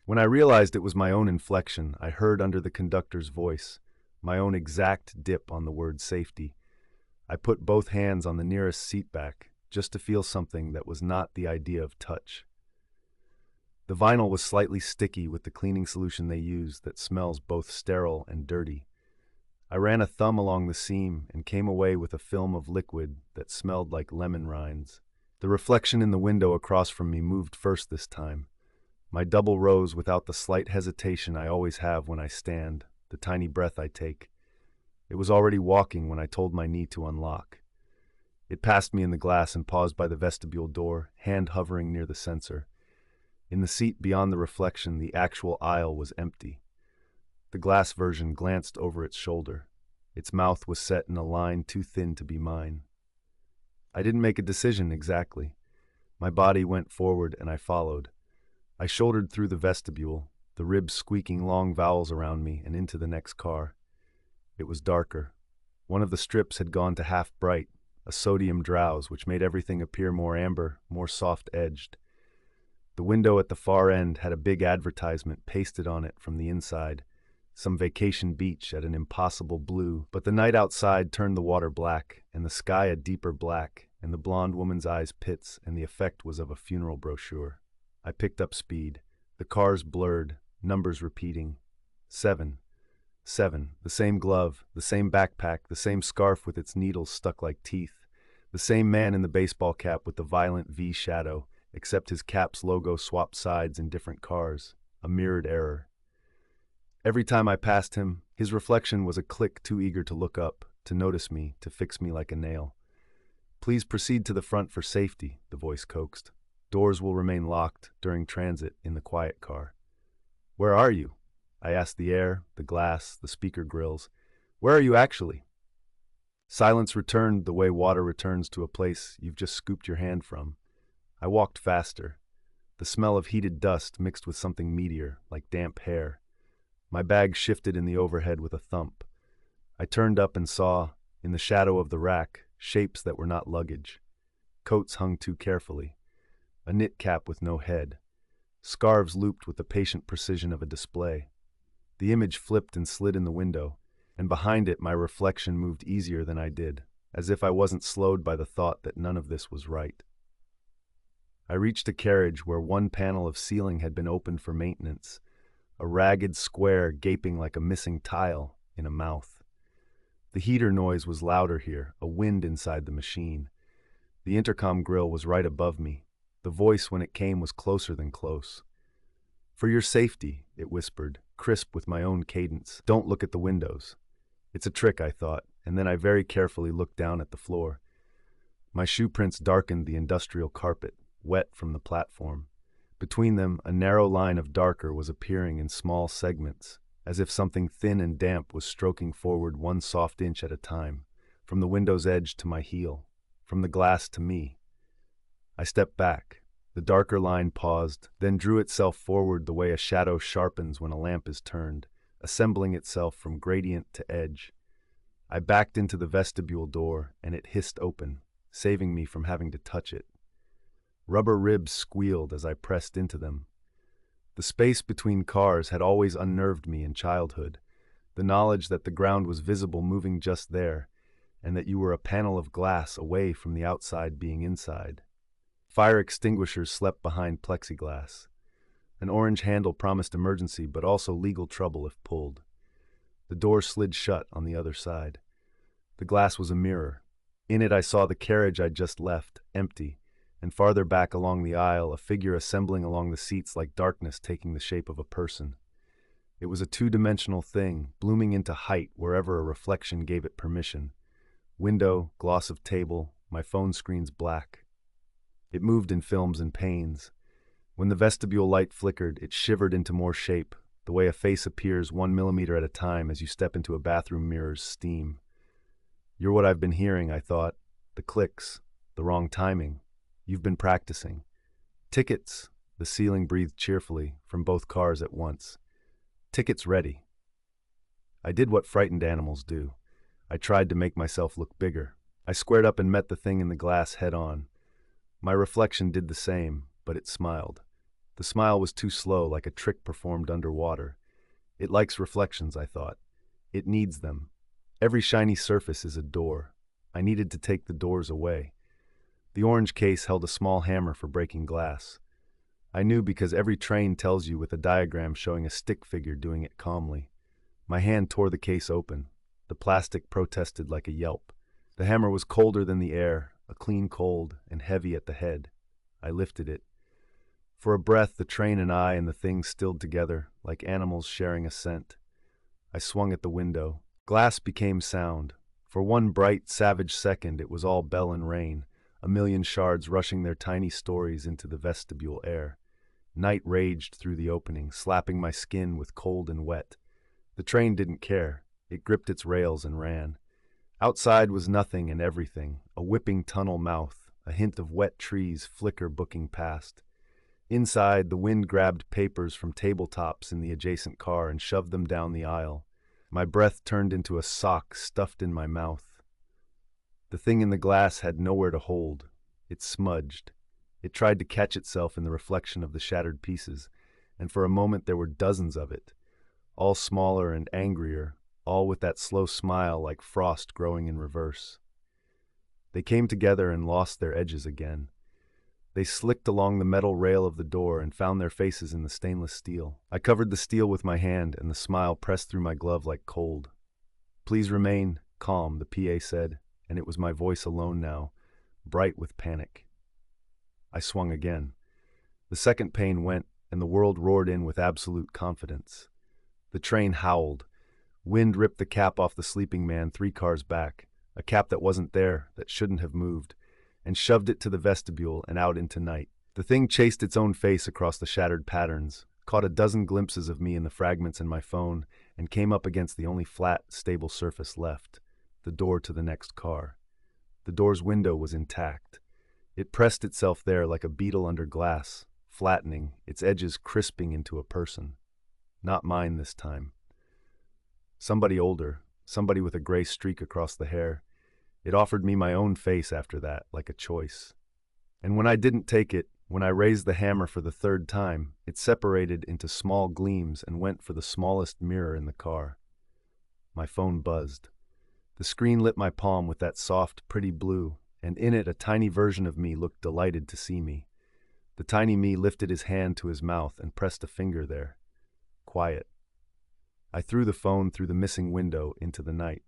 When I realized it was my own inflection, I heard under the conductor's voice, my own exact dip on the word safety. I put both hands on the nearest seat back, just to feel something that was not the idea of touch. The vinyl was slightly sticky with the cleaning solution they used that smells both sterile and dirty. I ran a thumb along the seam and came away with a film of liquid that smelled like lemon rinds. The reflection in the window across from me moved first this time. My double rose without the slight hesitation I always have when I stand, the tiny breath I take. It was already walking when I told my knee to unlock. It passed me in the glass and paused by the vestibule door, hand hovering near the sensor. In the seat beyond the reflection, the actual aisle was empty. The glass version glanced over its shoulder. Its mouth was set in a line too thin to be mine. I didn't make a decision exactly. My body went forward and I followed. I shouldered through the vestibule, the ribs squeaking long vowels around me, and into the next car. It was darker. One of the strips had gone to half bright, a sodium drowse which made everything appear more amber, more soft-edged. The window at the far end had a big advertisement pasted on it from the inside, some vacation beach at an impossible blue, but the night outside turned the water black, and the sky a deeper black, and the blonde woman's eyes pits, and the effect was of a funeral brochure. I picked up speed. The cars blurred, numbers repeating. 7. 7. The same glove, the same backpack, the same scarf with its needles stuck like teeth, the same man in the baseball cap with the violent V shadow, except his cap's logo swapped sides in different cars, a mirrored error. Every time I passed him, his reflection was a click too eager to look up, to notice me, to fix me like a nail. "Please proceed to the front for safety," the voice coaxed. "Doors will remain locked during transit in the quiet car." "Where are you?" I asked the air, the glass, the speaker grills. "Where are you actually?" Silence returned the way water returns to a place you've just scooped your hand from. I walked faster. The smell of heated dust mixed with something meatier, like damp hair. My bag shifted in the overhead with a thump. I turned up and saw, in the shadow of the rack, shapes that were not luggage. Coats hung too carefully. A knit cap with no head. Scarves looped with the patient precision of a display. The image flipped and slid in the window, and behind it my reflection moved easier than I did, as if I wasn't slowed by the thought that none of this was right. I reached a carriage where one panel of ceiling had been opened for maintenance, a ragged square gaping like a missing tile in a mouth. The heater noise was louder here, a wind inside the machine. The intercom grill was right above me. The voice, when it came, was closer than close. "For your safety," it whispered, crisp with my own cadence. "Don't look at the windows." It's a trick, I thought, and then I very carefully looked down at the floor. My shoe prints darkened the industrial carpet, wet from the platform. Between them, a narrow line of darker was appearing in small segments, as if something thin and damp was stroking forward one soft inch at a time, from the window's edge to my heel, from the glass to me. I stepped back. The darker line paused, then drew itself forward the way a shadow sharpens when a lamp is turned, assembling itself from gradient to edge. I backed into the vestibule door, and it hissed open, saving me from having to touch it. Rubber ribs squealed as I pressed into them. The space between cars had always unnerved me in childhood, the knowledge that the ground was visible moving just there, and that you were a panel of glass away from the outside being inside. Fire extinguishers slept behind plexiglass. An orange handle promised emergency, but also legal trouble if pulled. The door slid shut on the other side. The glass was a mirror. In it I saw the carriage I'd just left, empty, and farther back along the aisle, a figure assembling along the seats like darkness taking the shape of a person. It was a two-dimensional thing, blooming into height wherever a reflection gave it permission. Window, gloss of table, my phone screen's black. It moved in films and panes. When the vestibule light flickered, it shivered into more shape, the way a face appears 1 millimeter at a time as you step into a bathroom mirror's steam. "You're what I've been hearing," I thought. "The clicks, the wrong timing. You've been practicing." "Tickets," the ceiling breathed cheerfully, from both cars at once. "Tickets ready." I did what frightened animals do. I tried to make myself look bigger. I squared up and met the thing in the glass head on. My reflection did the same, but it smiled. The smile was too slow, like a trick performed underwater. It likes reflections, I thought. It needs them. Every shiny surface is a door. I needed to take the doors away. The orange case held a small hammer for breaking glass. I knew because every train tells you with a diagram showing a stick figure doing it calmly. My hand tore the case open. The plastic protested like a yelp. The hammer was colder than the air, a clean cold, and heavy at the head. I lifted it. For a breath, the train and I and the thing stilled together, like animals sharing a scent. I swung at the window. Glass became sound. For one bright, savage second, it was all bell and rain, a million shards rushing their tiny stories into the vestibule air. Night raged through the opening, slapping my skin with cold and wet. The train didn't care. It gripped its rails and ran. Outside was nothing and everything, a whipping tunnel mouth, a hint of wet trees flicker booking past. Inside, the wind grabbed papers from tabletops in the adjacent car and shoved them down the aisle. My breath turned into a sock stuffed in my mouth. The thing in the glass had nowhere to hold. It smudged. It tried to catch itself in the reflection of the shattered pieces, and for a moment there were dozens of it, all smaller and angrier, all with that slow smile like frost growing in reverse. They came together and lost their edges again. They slicked along the metal rail of the door and found their faces in the stainless steel. I covered the steel with my hand, and the smile pressed through my glove like cold. "Please remain calm," the PA said, and it was my voice alone now, bright with panic. I swung again. The second pane went, and the world roared in with absolute confidence. The train howled. Wind ripped the cap off the sleeping man 3 cars back, a cap that wasn't there, that shouldn't have moved, and shoved it to the vestibule and out into night. The thing chased its own face across the shattered patterns, caught a dozen glimpses of me in the fragments in my phone, and came up against the only flat, stable surface left, the door to the next car. The door's window was intact. It pressed itself there like a beetle under glass, flattening, its edges crisping into a person. Not mine this time. Somebody older, somebody with a gray streak across the hair. It offered me my own face after that, like a choice. And when I didn't take it, when I raised the hammer for the 3rd time, it separated into small gleams and went for the smallest mirror in the car. My phone buzzed. The screen lit my palm with that soft, pretty blue, and in it a tiny version of me looked delighted to see me. The tiny me lifted his hand to his mouth and pressed a finger there. Quiet. I threw the phone through the missing window into the night.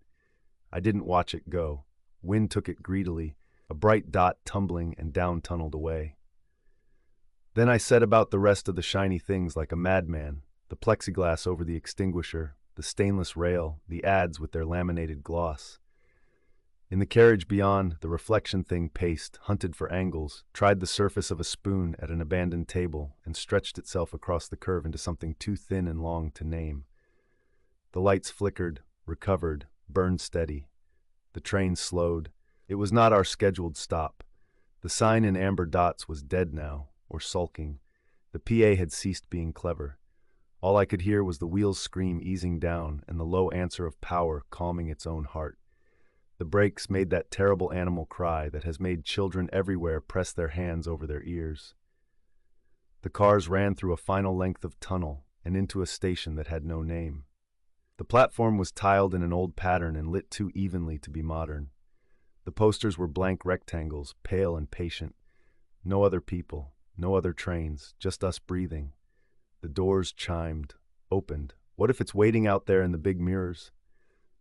I didn't watch it go. Wind took it greedily, a bright dot tumbling and down-tunneled away. Then I set about the rest of the shiny things like a madman, the plexiglass over the extinguisher, the stainless rail, the ads with their laminated gloss. In the carriage beyond, the reflection thing paced, hunted for angles, tried the surface of a spoon at an abandoned table, and stretched itself across the curve into something too thin and long to name. The lights flickered, recovered, burned steady. The train slowed. It was not our scheduled stop. The sign in amber dots was dead now, or sulking. The PA had ceased being clever. All I could hear was the wheels scream easing down and the low answer of power calming its own heart. The brakes made that terrible animal cry that has made children everywhere press their hands over their ears. The cars ran through a final length of tunnel and into a station that had no name. The platform was tiled in an old pattern and lit too evenly to be modern. The posters were blank rectangles, pale and patient. No other people, no other trains, just us breathing. The doors chimed, opened. What if it's waiting out there in the big mirrors?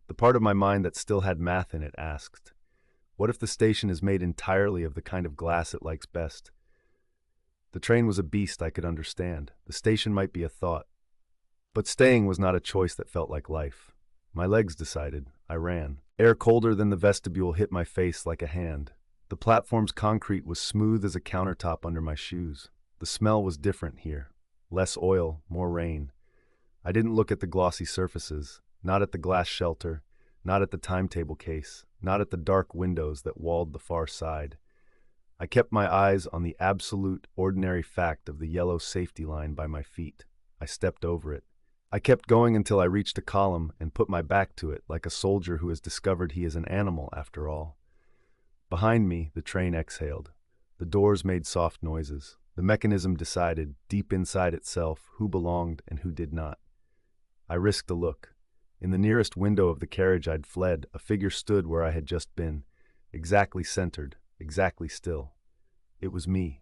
The part of my mind that still had math in it asked, what if the station is made entirely of the kind of glass it likes best? The train was a beast I could understand. The station might be a thought. But staying was not a choice that felt like life. My legs decided. I ran. Air colder than the vestibule hit my face like a hand. The platform's concrete was smooth as a countertop under my shoes. The smell was different here. Less oil, more rain. I didn't look at the glossy surfaces, not at the glass shelter, not at the timetable case, not at the dark windows that walled the far side. I kept my eyes on the absolute, ordinary fact of the yellow safety line by my feet. I stepped over it. I kept going until I reached a column and put my back to it like a soldier who has discovered he is an animal after all. Behind me, the train exhaled. The doors made soft noises. The mechanism decided, deep inside itself, who belonged and who did not. I risked a look. In the nearest window of the carriage I'd fled, a figure stood where I had just been, exactly centered, exactly still. It was me.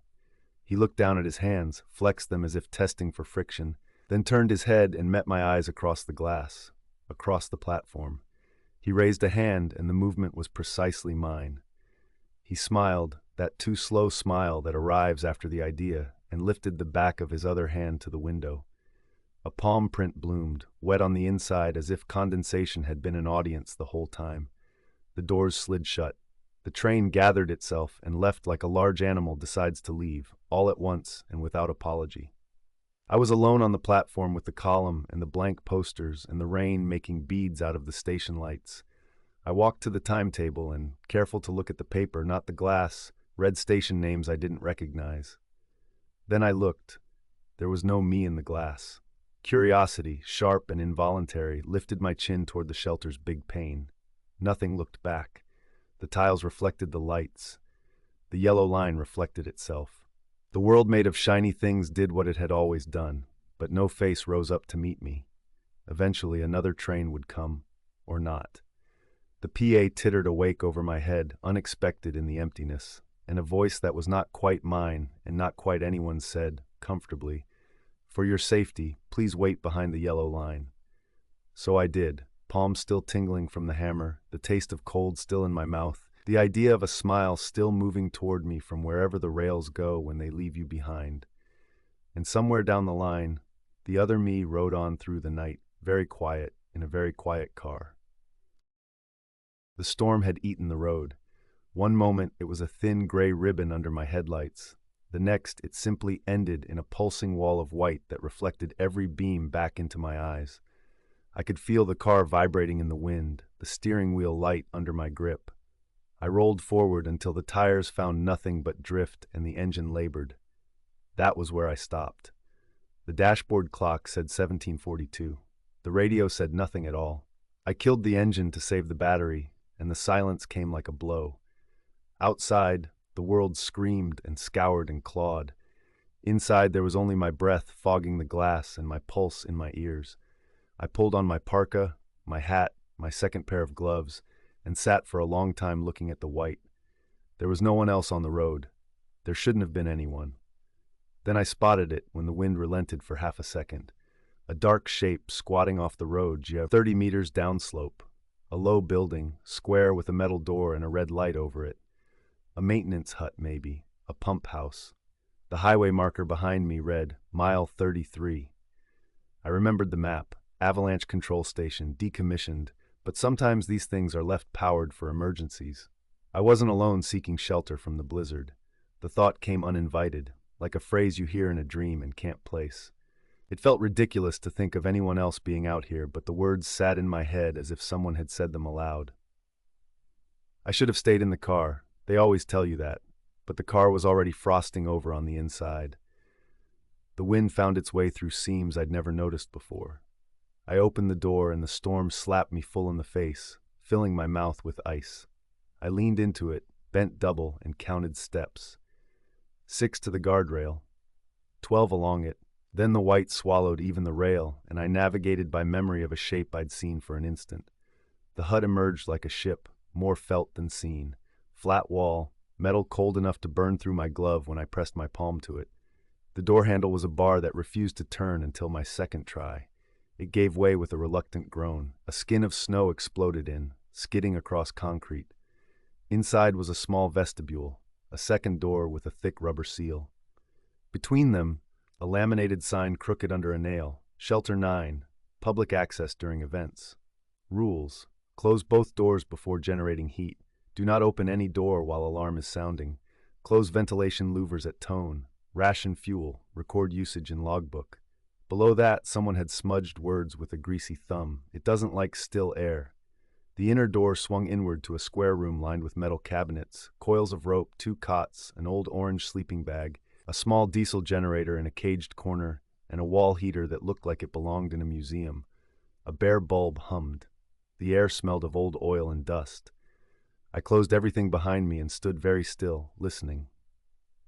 He looked down at his hands, flexed them as if testing for friction, then turned his head and met my eyes across the glass, across the platform. He raised a hand, and the movement was precisely mine. He smiled, that too slow smile that arrives after the idea, and lifted the back of his other hand to the window. A palm print bloomed, wet on the inside as if condensation had been an audience the whole time. The doors slid shut. The train gathered itself and left like a large animal decides to leave, all at once and without apology. I was alone on the platform with the column and the blank posters and the rain making beads out of the station lights. I walked to the timetable and, careful to look at the paper, not the glass, read station names I didn't recognize. Then I looked. There was no me in the glass. Curiosity, sharp and involuntary, lifted my chin toward the shelter's big pane. Nothing looked back. The tiles reflected the lights. The yellow line reflected itself. The world made of shiny things did what it had always done, but no face rose up to meet me. Eventually another train would come, or not. The PA tittered awake over my head, unexpected in the emptiness, and a voice that was not quite mine and not quite anyone's said, comfortably, "For your safety, please wait behind the yellow line." So I did, palms still tingling from the hammer, the taste of cold still in my mouth, the idea of a smile still moving toward me from wherever the rails go when they leave you behind. And somewhere down the line, the other me rode on through the night, very quiet, in a very quiet car. The storm had eaten the road. One moment it was a thin gray ribbon under my headlights. The next it simply ended in a pulsing wall of white that reflected every beam back into my eyes. I could feel the car vibrating in the wind, the steering wheel light under my grip. I rolled forward until the tires found nothing but drift and the engine labored. That was where I stopped. The dashboard clock said 1742. The radio said nothing at all. I killed the engine to save the battery, and the silence came like a blow. Outside, the world screamed and scoured and clawed. Inside, there was only my breath fogging the glass and my pulse in my ears. I pulled on my parka, my hat, my second pair of gloves, and sat for a long time looking at the white. There was no one else on the road. There shouldn't have been anyone. Then I spotted it when the wind relented for half a second. A dark shape squatting off the road, 30 meters downslope. A low building, square with a metal door and a red light over it. A maintenance hut, maybe. A pump house. The highway marker behind me read, Mile 33. I remembered the map. Avalanche control station, decommissioned, but sometimes these things are left powered for emergencies. I wasn't alone seeking shelter from the blizzard. The thought came uninvited, like a phrase you hear in a dream and can't place. It felt ridiculous to think of anyone else being out here, but the words sat in my head as if someone had said them aloud. I should have stayed in the car. They always tell you that, but the car was already frosting over on the inside. The wind found its way through seams I'd never noticed before. I opened the door and the storm slapped me full in the face, filling my mouth with ice. I leaned into it, bent double, and counted steps. 6 to the guardrail, 12 along it. Then the white swallowed even the rail, and I navigated by memory of a shape I'd seen for an instant. The hut emerged like a ship, more felt than seen. Flat wall, metal cold enough to burn through my glove when I pressed my palm to it. The door handle was a bar that refused to turn until my second try. It gave way with a reluctant groan. A skin of snow exploded in, skidding across concrete. Inside was a small vestibule, a second door with a thick rubber seal. Between them, a laminated sign crooked under a nail, Shelter 9, public access during events. Rules: close both doors before generating heat. Do not open any door while alarm is sounding. Close ventilation louvers at tone. Ration fuel. Record usage in logbook. Below that, someone had smudged words with a greasy thumb. It doesn't like still air. The inner door swung inward to a square room lined with metal cabinets, coils of rope, 2 cots, an old orange sleeping bag, a small diesel generator in a caged corner, and a wall heater that looked like it belonged in a museum. A bare bulb hummed. The air smelled of old oil and dust. I closed everything behind me and stood very still, listening.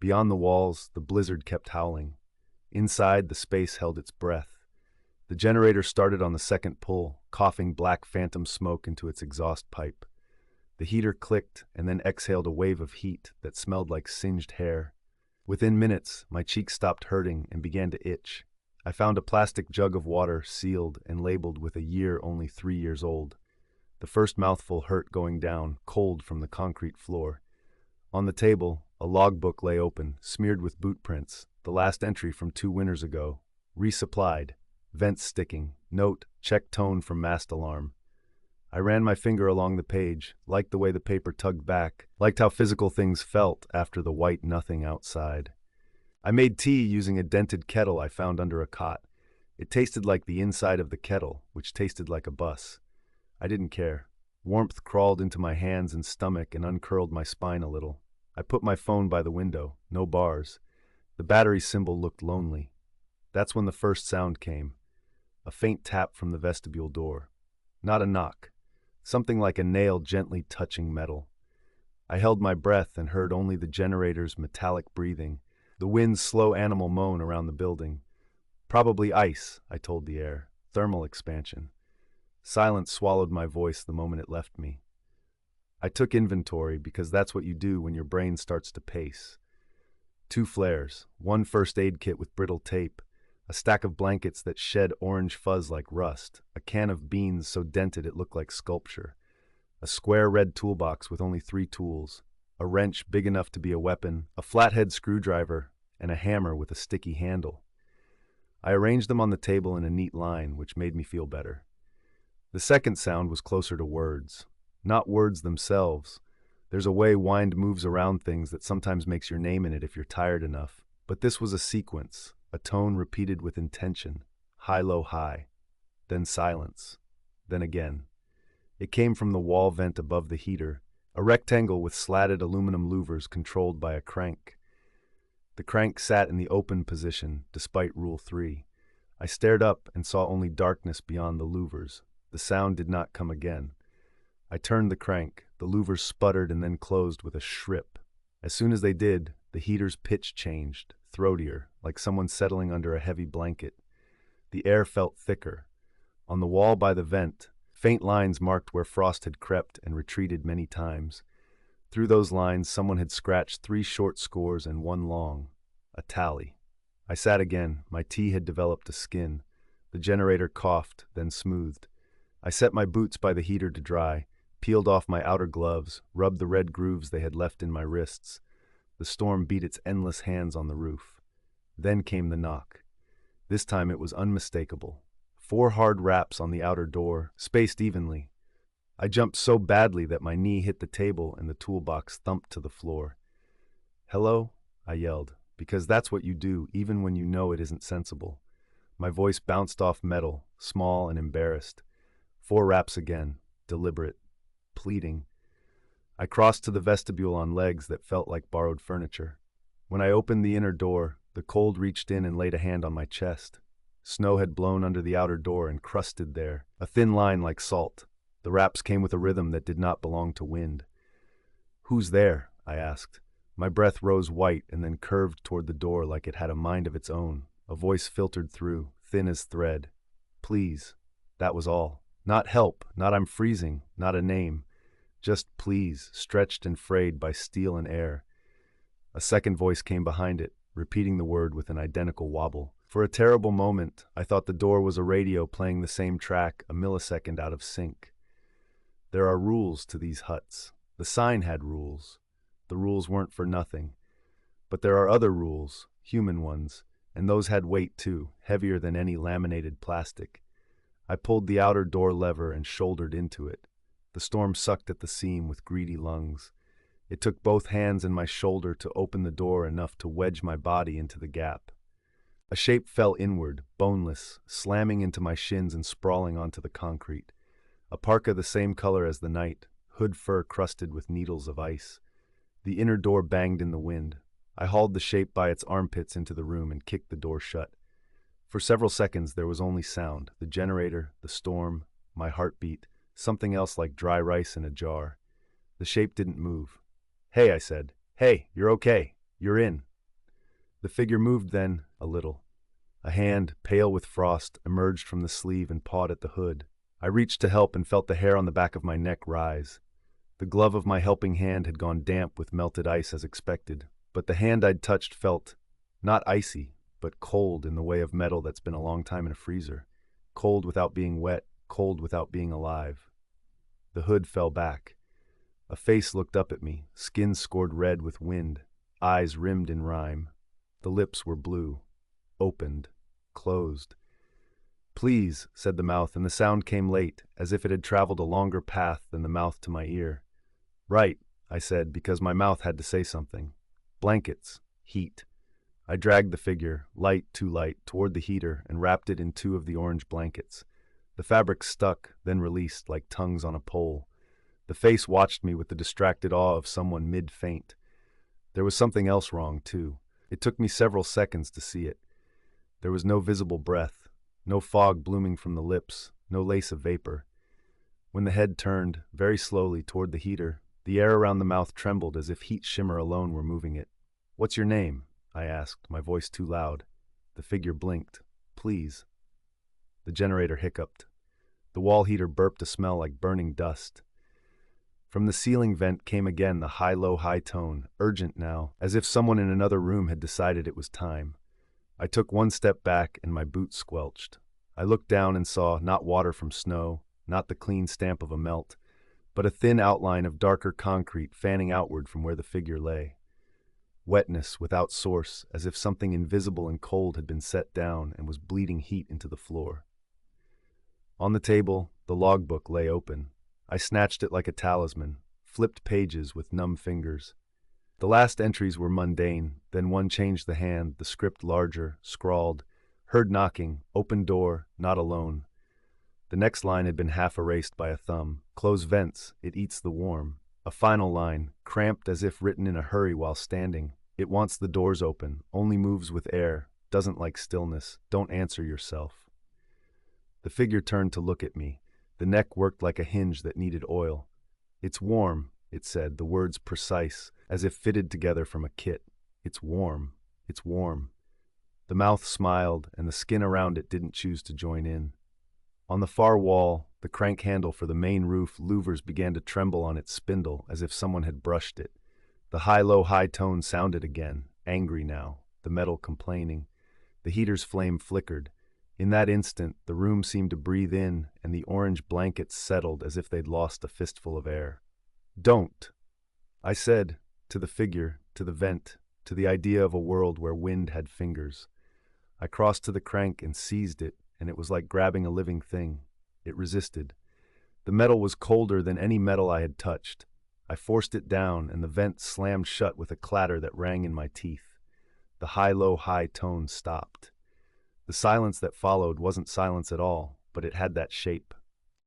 Beyond the walls, the blizzard kept howling. Inside, the space held its breath. The generator started on the second pull, coughing black phantom smoke into its exhaust pipe. The heater clicked and then exhaled a wave of heat that smelled like singed hair. Within minutes, my cheeks stopped hurting and began to itch. I found a plastic jug of water sealed and labeled with a year only 3 years old. The first mouthful hurt going down, cold from the concrete floor. On the table, A logbook lay open, smeared with boot prints, the last entry from 2 winters ago. Resupplied. Vents sticking. Note, check tone from mast alarm. I ran my finger along the page, liked the way the paper tugged back, liked how physical things felt after the white nothing outside. I made tea using a dented kettle I found under a cot. It tasted like the inside of the kettle, which tasted like a bus. I didn't care. Warmth crawled into my hands and stomach and uncurled my spine a little. I put my phone by the window, no bars. The battery symbol looked lonely. That's when the first sound came. A faint tap from the vestibule door. Not a knock. Something like a nail gently touching metal. I held my breath and heard only the generator's metallic breathing, the wind's slow animal moan around the building. Probably ice, I told the air. Thermal expansion. Silence swallowed my voice the moment it left me. I took inventory because that's what you do when your brain starts to pace. 2 flares, 1 first aid kit with brittle tape, a stack of blankets that shed orange fuzz like rust, a can of beans so dented it looked like sculpture, a square red toolbox with only 3 tools, a wrench big enough to be a weapon, a flathead screwdriver, and a hammer with a sticky handle. I arranged them on the table in a neat line, which made me feel better. The second sound was closer to words. Not words themselves. There's a way wind moves around things that sometimes makes your name in it if you're tired enough. But this was a sequence, a tone repeated with intention. High, low, high. Then silence. Then again. It came from the wall vent above the heater, a rectangle with slatted aluminum louvers controlled by a crank. The crank sat in the open position, despite Rule 3. I stared up and saw only darkness beyond the louvers. The sound did not come again. I turned the crank. The louvers sputtered and then closed with a shrip. As soon as they did, the heater's pitch changed, throatier, like someone settling under a heavy blanket. The air felt thicker. On the wall by the vent, faint lines marked where frost had crept and retreated many times. Through those lines, someone had scratched 3 short scores and 1 long. A tally. I sat again. My tea had developed a skin. The generator coughed, then smoothed. I set my boots by the heater to dry, peeled off my outer gloves, rubbed the red grooves they had left in my wrists. The storm beat its endless hands on the roof. Then came the knock. This time it was unmistakable. 4 hard raps on the outer door, spaced evenly. I jumped so badly that my knee hit the table and the toolbox thumped to the floor. "Hello?" I yelled, because that's what you do even when you know it isn't sensible. My voice bounced off metal, small and embarrassed. 4 raps again, deliberate, pleading. I crossed to the vestibule on legs that felt like borrowed furniture. When I opened the inner door, the cold reached in and laid a hand on my chest. Snow had blown under the outer door and crusted there, a thin line like salt. The raps came with a rhythm that did not belong to wind. "Who's there?" I asked. My breath rose white and then curved toward the door like it had a mind of its own. A voice filtered through, thin as thread. "Please." That was all. Not help, not I'm freezing, not a name. Just please, stretched and frayed by steel and air. A second voice came behind it, repeating the word with an identical wobble. For a terrible moment, I thought the door was a radio playing the same track a millisecond out of sync. There are rules to these huts. The sign had rules. The rules weren't for nothing. But there are other rules, human ones, and those had weight too, heavier than any laminated plastic. I pulled the outer door lever and shouldered into it. The storm sucked at the seam with greedy lungs. It took both hands and my shoulder to open the door enough to wedge my body into the gap. A shape fell inward, boneless, slamming into my shins and sprawling onto the concrete. A parka the same color as the night, hood fur crusted with needles of ice. The inner door banged in the wind. I hauled the shape by its armpits into the room and kicked the door shut. For several seconds there was only sound, the generator, the storm, my heartbeat, something else like dry rice in a jar. The shape didn't move. "Hey," I said. "Hey, you're okay. You're in." The figure moved then, a little. A hand, pale with frost, emerged from the sleeve and pawed at the hood. I reached to help and felt the hair on the back of my neck rise. The glove of my helping hand had gone damp with melted ice as expected, but the hand I'd touched felt not icy, but cold in the way of metal that's been a long time in a freezer. Cold without being wet, cold without being alive. The hood fell back. A face looked up at me, skin scored red with wind. eyes rimmed in rhyme. The lips were blue, opened, closed. "Please," said the mouth, and the sound came late, as if it had traveled a longer path than the mouth to my ear. "Right," I said, because my mouth had to say something. "Blankets. Heat." I dragged the figure, light, too light, toward the heater and wrapped it in two of the orange blankets. The fabric stuck, then released, like tongues on a pole. The face watched me with the distracted awe of someone mid-faint. There was something else wrong, too. It took me several seconds to see it. There was no visible breath, no fog blooming from the lips, no lace of vapor. When the head turned, very slowly, toward the heater, the air around the mouth trembled as if heat shimmer alone were moving it. "What's your name?" I asked, my voice too loud. The figure blinked. "Please." The generator hiccuped. The wall heater burped a smell like burning dust. From the ceiling vent came again the high-low high tone, urgent now, as if someone in another room had decided it was time. I took one step back and my boots squelched. I looked down and saw not water from snow, not the clean stamp of a melt, but a thin outline of darker concrete fanning outward from where the figure lay. Wetness without source, as if something invisible and cold had been set down and was bleeding heat into the floor. On the table, the logbook lay open. I snatched it like a talisman, flipped pages with numb fingers. The last entries were mundane, then one changed the hand, the script larger, scrawled, "Heard knocking, open door, not alone." The next line had been half erased by a thumb. "Close vents, it eats the warm." A final line, cramped as if written in a hurry while standing. "It wants the doors open, only moves with air, doesn't like stillness, don't answer yourself." The figure turned to look at me. The neck worked like a hinge that needed oil. "It's warm," it said, the words precise, as if fitted together from a kit. "It's warm. It's warm." The mouth smiled, and the skin around it didn't choose to join in. On the far wall, the crank handle for the main roof louvers began to tremble on its spindle, as if someone had brushed it. The high-low high tone sounded again, angry now, the metal complaining. The heater's flame flickered. In that instant, the room seemed to breathe in, and the orange blankets settled as if they'd lost a fistful of air. "Don't," I said, to the figure, to the vent, to the idea of a world where wind had fingers. I crossed to the crank and seized it, and it was like grabbing a living thing. It resisted. The metal was colder than any metal I had touched. I forced it down, and the vent slammed shut with a clatter that rang in my teeth. The high-low high tone stopped. The silence that followed wasn't silence at all, but it had that shape.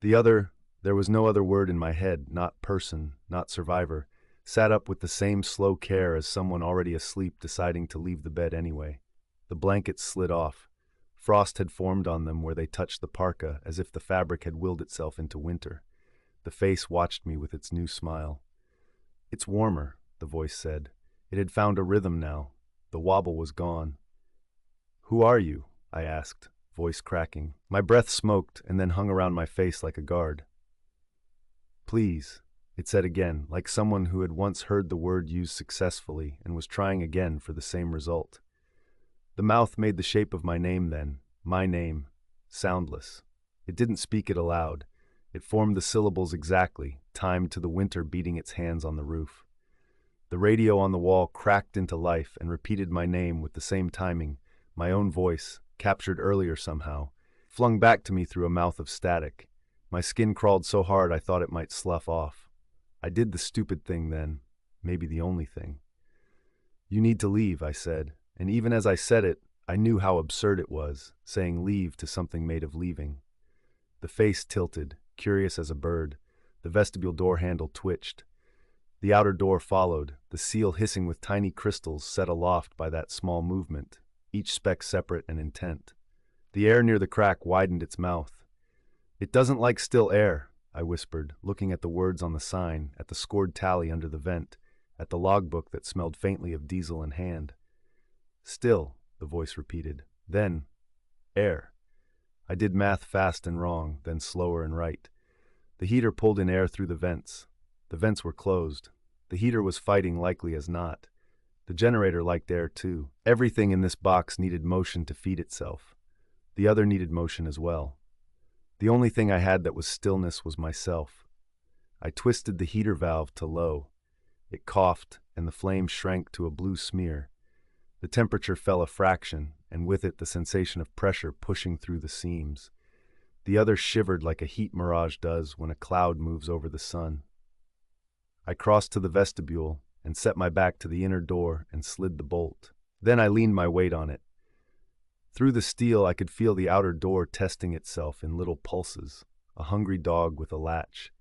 There was no other word in my head, not person, not survivor, sat up with the same slow care as someone already asleep deciding to leave the bed anyway. The blankets slid off. Frost had formed on them where they touched the parka, as if the fabric had willed itself into winter. The face watched me with its new smile. "It's warmer," the voice said. It had found a rhythm now. The wobble was gone. "Who are you?" I asked, voice cracking. My breath smoked and then hung around my face like a guard. "Please," it said again, like someone who had once heard the word used successfully and was trying again for the same result. The mouth made the shape of my name then, my name, soundless. It didn't speak it aloud. It formed the syllables exactly, timed to the winter beating its hands on the roof. The radio on the wall cracked into life and repeated my name with the same timing, my own voice, captured earlier somehow, flung back to me through a mouth of static. My skin crawled so hard I thought it might slough off. I did the stupid thing then, maybe the only thing. "You need to leave," I said, and even as I said it, I knew how absurd it was, saying leave to something made of leaving. The face tilted, curious as a bird. The vestibule door handle twitched. The outer door followed, the seal hissing with tiny crystals set aloft by that small movement, each speck separate and intent. The air near the crack widened its mouth. "It doesn't like still air," I whispered, looking at the words on the sign, at the scored tally under the vent, at the logbook that smelled faintly of diesel and hand. "Still," the voice repeated. Then, "air." I did math fast and wrong, then slower and right. The heater pulled in air through the vents. The vents were closed. The heater was fighting likely as not. The generator liked air too. Everything in this box needed motion to feed itself. The other needed motion as well. The only thing I had that was stillness was myself. I twisted the heater valve to low. It coughed, and the flame shrank to a blue smear. The temperature fell a fraction, and with it the sensation of pressure pushing through the seams. The other shivered like a heat mirage does when a cloud moves over the sun. I crossed to the vestibule and set my back to the inner door and slid the bolt. Then I leaned my weight on it. Through the steel I could feel the outer door testing itself in little pulses, a hungry dog with a latch.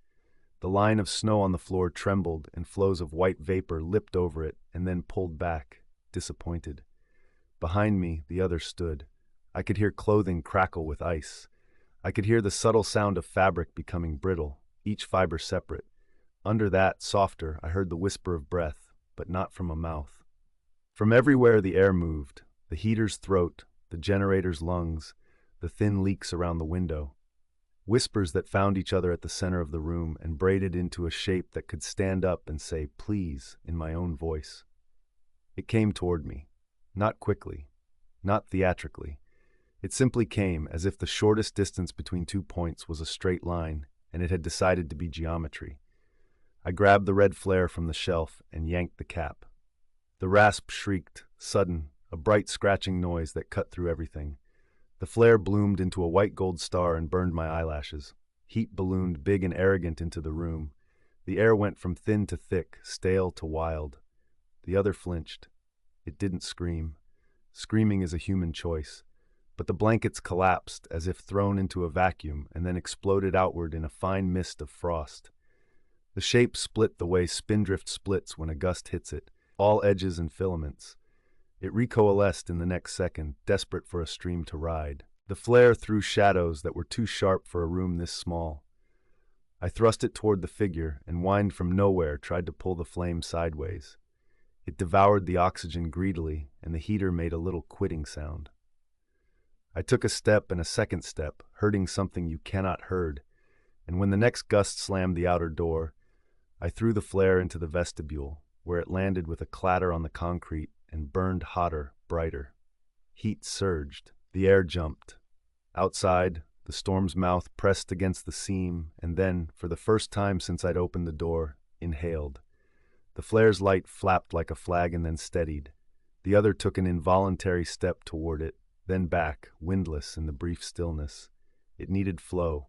The line of snow on the floor trembled, and flows of white vapor lipped over it and then pulled back, disappointed. Behind me, the other stood. I could hear clothing crackle with ice. I could hear the subtle sound of fabric becoming brittle, each fiber separate. Under that, softer, I heard the whisper of breath, but not from a mouth. From everywhere the air moved, the heater's throat, the generator's lungs, the thin leaks around the window. Whispers that found each other at the center of the room and braided into a shape that could stand up and say, "Please," in my own voice. It came toward me. Not quickly. Not theatrically. It simply came as if the shortest distance between 2 points was a straight line, and it had decided to be geometry. I grabbed the red flare from the shelf and yanked the cap. The rasp shrieked, sudden, a bright scratching noise that cut through everything. The flare bloomed into a white gold star and burned my eyelashes. Heat ballooned big and arrogant into the room. The air went from thin to thick, stale to wild. The other flinched. It didn't scream. Screaming is a human choice. But the blankets collapsed as if thrown into a vacuum and then exploded outward in a fine mist of frost. The shape split the way spindrift splits when a gust hits it, all edges and filaments. It recoalesced in the next second, desperate for a stream to ride. The flare threw shadows that were too sharp for a room this small. I thrust it toward the figure and, whined from nowhere, tried to pull the flame sideways. It devoured the oxygen greedily, and the heater made a little quitting sound. I took a step and a second step, hurting something you cannot hurt, and when the next gust slammed the outer door, I threw the flare into the vestibule, where it landed with a clatter on the concrete and burned hotter, brighter. Heat surged. The air jumped. Outside, the storm's mouth pressed against the seam and then, for the first time since I'd opened the door, inhaled. The flare's light flapped like a flag and then steadied. The other took an involuntary step toward it, then back, windless in the brief stillness. It needed flow.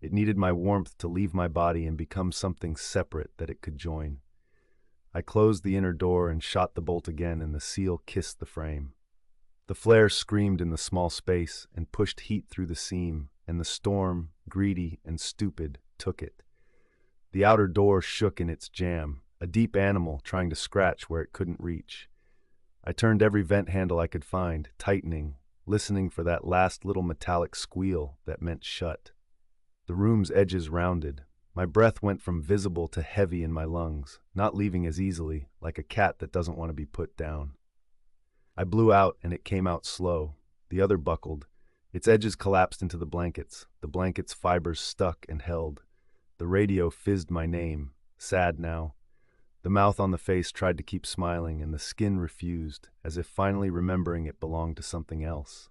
It needed my warmth to leave my body and become something separate that it could join. I closed the inner door and shot the bolt again, and the seal kissed the frame. The flare screamed in the small space and pushed heat through the seam, and the storm, greedy and stupid, took it. The outer door shook in its jam, a deep animal trying to scratch where it couldn't reach. I turned every vent handle I could find, tightening, listening for that last little metallic squeal that meant shut. The room's edges rounded. My breath went from visible to heavy in my lungs, not leaving as easily, like a cat that doesn't want to be put down. I blew out, and it came out slow. The other buckled. Its edges collapsed into the blankets fibers stuck and held. The radio fizzed my name, sad now. The mouth on the face tried to keep smiling, and the skin refused, as if finally remembering it belonged to something else.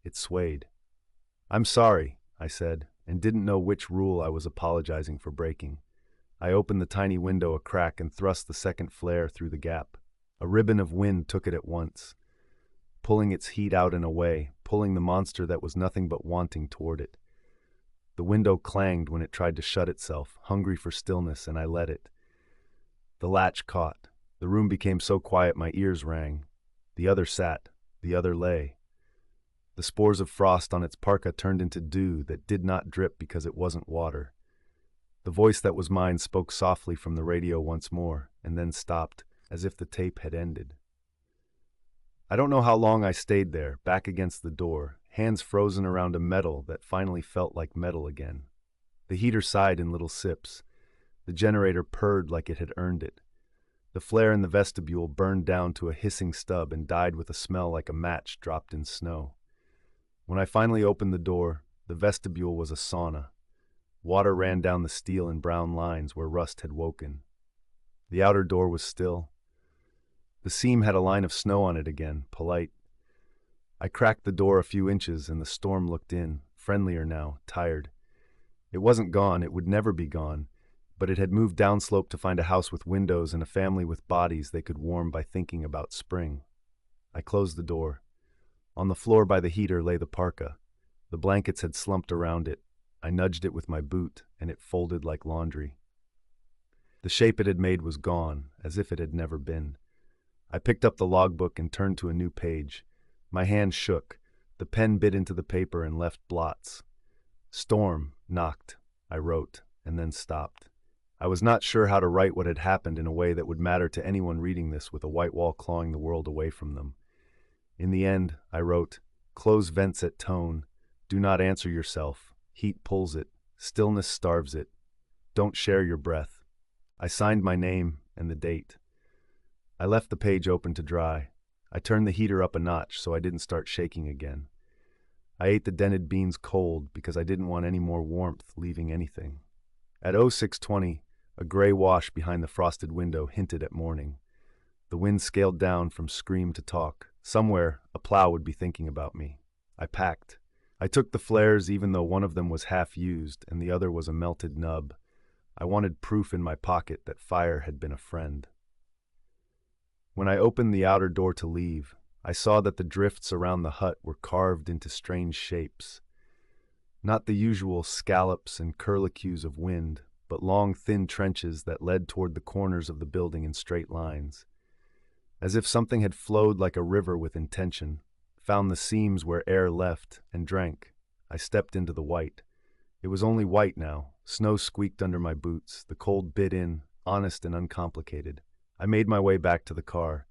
It swayed. "I'm sorry," I said, and didn't know which rule I was apologizing for breaking. I opened the tiny window a crack and thrust the second flare through the gap. A ribbon of wind took it at once, pulling its heat out and away, pulling the monster that was nothing but wanting toward it. The window clanged when it tried to shut itself, hungry for stillness, and I let it. The latch caught. The room became so quiet my ears rang. The other sat. The other lay. The spores of frost on its parka turned into dew that did not drip because it wasn't water. The voice that was mine spoke softly from the radio once more, and then stopped, as if the tape had ended. I don't know how long I stayed there, back against the door, hands frozen around a metal that finally felt like metal again. The heater sighed in little sips. The generator purred like it had earned it. The flare in the vestibule burned down to a hissing stub and died with a smell like a match dropped in snow. When I finally opened the door, the vestibule was a sauna. Water ran down the steel in brown lines where rust had woken. The outer door was still. The seam had a line of snow on it again, polite. I cracked the door a few inches and the storm looked in, friendlier now, tired. It wasn't gone, it would never be gone, but it had moved downslope to find a house with windows and a family with bodies they could warm by thinking about spring. I closed the door. On the floor by the heater lay the parka. The blankets had slumped around it. I nudged it with my boot, and it folded like laundry. The shape it had made was gone, as if it had never been. I picked up the logbook and turned to a new page. My hand shook. The pen bit into the paper and left blots. Storm, knocked, I wrote, and then stopped. I was not sure how to write what had happened in a way that would matter to anyone reading this with a white wall clawing the world away from them. In the end, I wrote, "Close vents at tone. Do not answer yourself. Heat pulls it. Stillness starves it. Don't share your breath." I signed my name and the date. I left the page open to dry. I turned the heater up a notch so I didn't start shaking again. I ate the dented beans cold because I didn't want any more warmth leaving anything. At 06:20, a gray wash behind the frosted window hinted at morning. The wind scaled down from scream to talk. Somewhere, a plow would be thinking about me. I packed. I took the flares even though one of them was half used and the other was a melted nub. I wanted proof in my pocket that fire had been a friend. When I opened the outer door to leave, I saw that the drifts around the hut were carved into strange shapes. Not the usual scallops and curlicues of wind, but long, thin trenches that led toward the corners of the building in straight lines. As if something had flowed like a river with intention, found the seams where air left, and drank. I stepped into the white. It was only white now. Snow squeaked under my boots. The cold bit in, honest and uncomplicated. I made my way back to the car.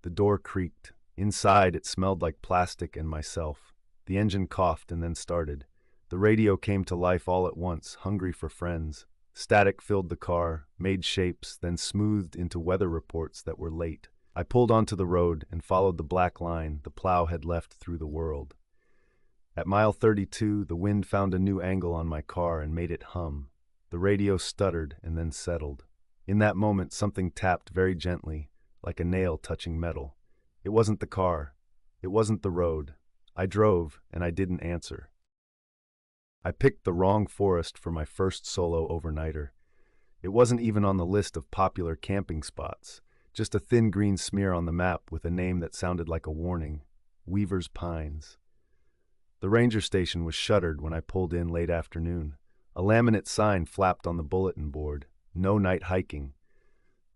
The door creaked. Inside, it smelled like plastic and myself. The engine coughed and then started. The radio came to life all at once, hungry for friends. Static filled the car, made shapes, then smoothed into weather reports that were late. I pulled onto the road and followed the black line the plow had left through the world. At mile 32, the wind found a new angle on my car and made it hum. The radio stuttered and then settled. In that moment, something tapped very gently, like a nail touching metal. It wasn't the car. It wasn't the road. I drove, and I didn't answer. I picked the wrong forest for my first solo overnighter. It wasn't even on the list of popular camping spots. Just a thin green smear on the map with a name that sounded like a warning, Weaver's Pines. The ranger station was shuttered when I pulled in late afternoon. A laminate sign flapped on the bulletin board, "No night hiking."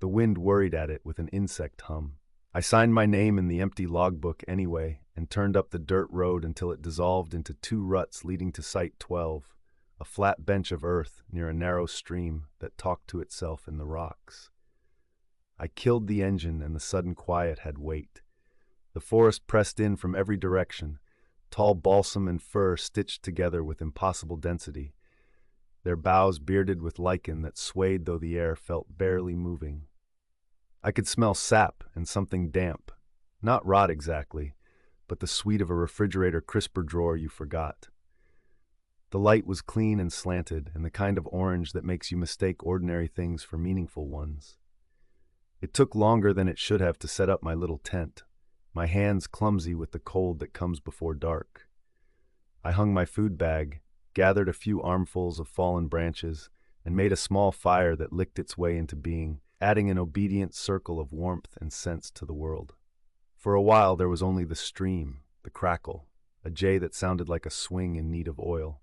The wind worried at it with an insect hum. I signed my name in the empty logbook anyway and turned up the dirt road until it dissolved into two ruts leading to Site 12, a flat bench of earth near a narrow stream that talked to itself in the rocks. I killed the engine and the sudden quiet had weight. The forest pressed in from every direction, tall balsam and fir stitched together with impossible density, their boughs bearded with lichen that swayed though the air felt barely moving. I could smell sap and something damp, not rot exactly, but the sweet of a refrigerator crisper drawer you forgot. The light was clean and slanted, and the kind of orange that makes you mistake ordinary things for meaningful ones. It took longer than it should have to set up my little tent, my hands clumsy with the cold that comes before dark. I hung my food bag, gathered a few armfuls of fallen branches, and made a small fire that licked its way into being, adding an obedient circle of warmth and sense to the world. For a while there was only the stream, the crackle, a jay that sounded like a swing in need of oil.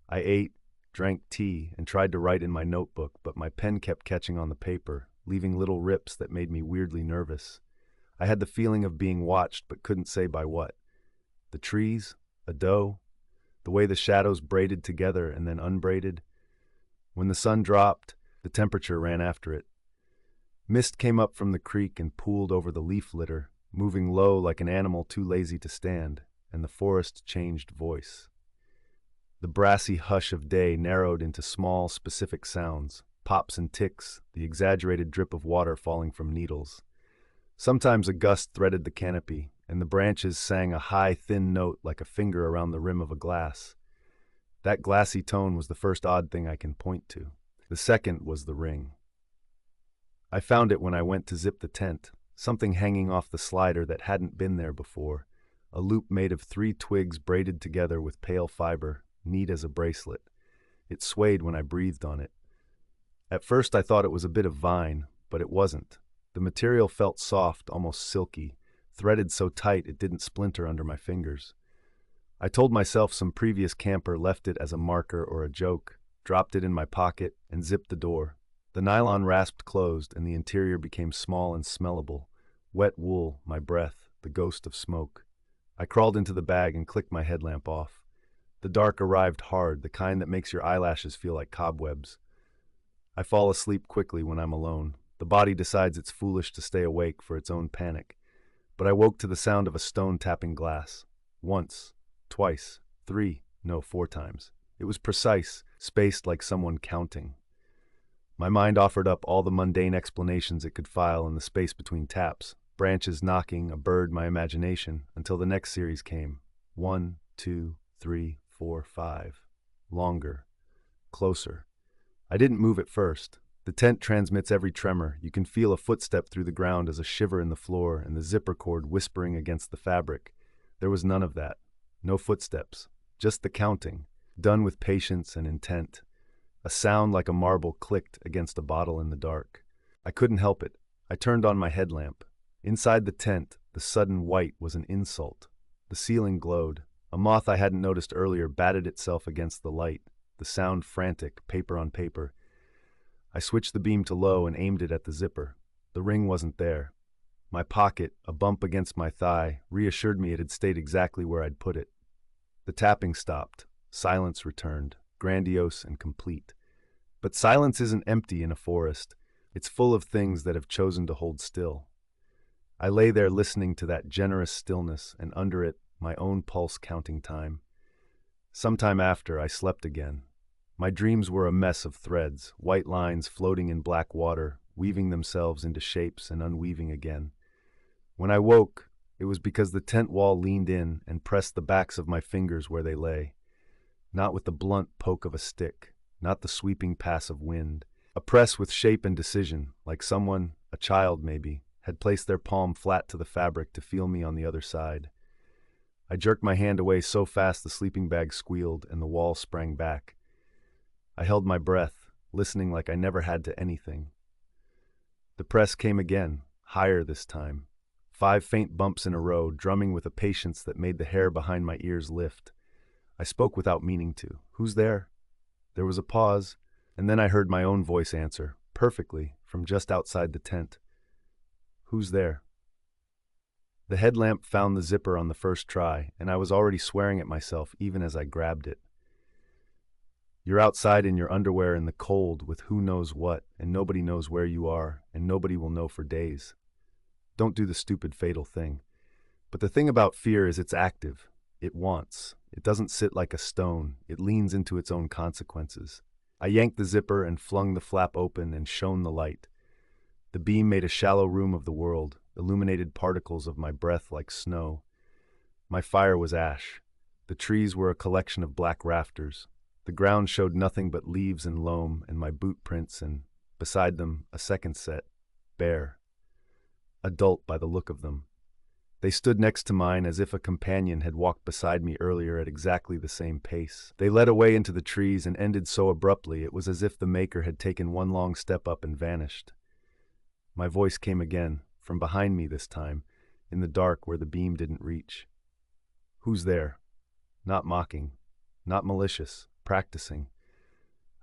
I ate, drank tea, and tried to write in my notebook, but my pen kept catching on the paper, leaving little rips that made me weirdly nervous. I had the feeling of being watched but couldn't say by what. The trees, a doe, the way the shadows braided together and then unbraided. When the sun dropped, the temperature ran after it. Mist came up from the creek and pooled over the leaf litter, moving low like an animal too lazy to stand, and the forest changed voice. The brassy hush of day narrowed into small, specific sounds, pops and ticks, the exaggerated drip of water falling from needles. Sometimes a gust threaded the canopy, and the branches sang a high, thin note like a finger around the rim of a glass. That glassy tone was the first odd thing I can point to. The second was the ring. I found it when I went to zip the tent, something hanging off the slider that hadn't been there before, a loop made of 3 twigs braided together with pale fiber, neat as a bracelet. It swayed when I breathed on it. At first I thought it was a bit of vine, but it wasn't. The material felt soft, almost silky, threaded so tight it didn't splinter under my fingers. I told myself some previous camper left it as a marker or a joke, dropped it in my pocket, and zipped the door. The nylon rasped closed, and the interior became small and smellable. Wet wool, my breath, the ghost of smoke. I crawled into the bag and clicked my headlamp off. The dark arrived hard, the kind that makes your eyelashes feel like cobwebs. I fall asleep quickly when I'm alone. The body decides it's foolish to stay awake for its own panic. But I woke to the sound of a stone tapping glass. Once, twice, three, no, 4 times. It was precise, spaced like someone counting. My mind offered up all the mundane explanations it could file in the space between taps. Branches knocking, a bird, my imagination, until the next series came. 1, 2, 3, 4, 5. Longer. Closer. I didn't move at first. The tent transmits every tremor. You can feel a footstep through the ground as a shiver in the floor and the zipper cord whispering against the fabric. There was none of that. No footsteps. Just the counting, done with patience and intent. A sound like a marble clicked against a bottle in the dark. I couldn't help it. I turned on my headlamp. Inside the tent, the sudden white was an insult. The ceiling glowed. A moth I hadn't noticed earlier batted itself against the light, the sound frantic, paper on paper. I switched the beam to low and aimed it at the zipper. The ring wasn't there. My pocket, a bump against my thigh, reassured me it had stayed exactly where I'd put it. The tapping stopped. Silence returned, grandiose and complete. But silence isn't empty in a forest. It's full of things that have chosen to hold still. I lay there listening to that generous stillness, and under it, my own pulse counting time. Sometime after, I slept again. My dreams were a mess of threads, white lines floating in black water, weaving themselves into shapes and unweaving again. When I woke, it was because the tent wall leaned in and pressed the backs of my fingers where they lay. Not with the blunt poke of a stick, not the sweeping pass of wind. A press with shape and decision, like someone, a child maybe, had placed their palm flat to the fabric to feel me on the other side. I jerked my hand away so fast the sleeping bag squealed and the wall sprang back. I held my breath, listening like I never had to anything. The press came again, higher this time. 5 faint bumps in a row, drumming with a patience that made the hair behind my ears lift. I spoke without meaning to. "Who's there?" There was a pause, and then I heard my own voice answer, perfectly, from just outside the tent. "Who's there?" The headlamp found the zipper on the first try, and I was already swearing at myself even as I grabbed it. You're outside in your underwear in the cold with who knows what, and nobody knows where you are, and nobody will know for days. Don't do the stupid fatal thing. But the thing about fear is it's active. It wants. It doesn't sit like a stone. It leans into its own consequences. I yanked the zipper and flung the flap open and shone the light. The beam made a shallow room of the world, illuminated particles of my breath like snow. My fire was ash. The trees were a collection of black rafters. The ground showed nothing but leaves and loam and my boot prints, and beside them a second set, bare. Adult by the look of them. They stood next to mine as if a companion had walked beside me earlier at exactly the same pace. They led away into the trees and ended so abruptly it was as if the maker had taken one long step up and vanished. My voice came again, from behind me this time, in the dark where the beam didn't reach. "Who's there?" Not mocking, not malicious, practicing.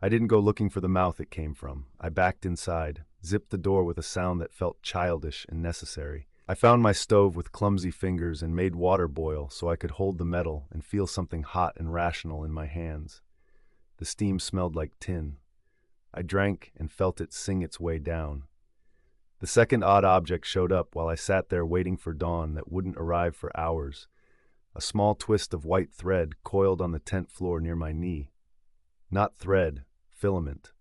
I didn't go looking for the mouth it came from. I backed inside, zipped the door with a sound that felt childish and necessary. I found my stove with clumsy fingers and made water boil so I could hold the metal and feel something hot and rational in my hands. The steam smelled like tin. I drank and felt it sing its way down. The second odd object showed up while I sat there waiting for dawn that wouldn't arrive for hours. A small twist of white thread coiled on the tent floor near my knee. Not thread, filament.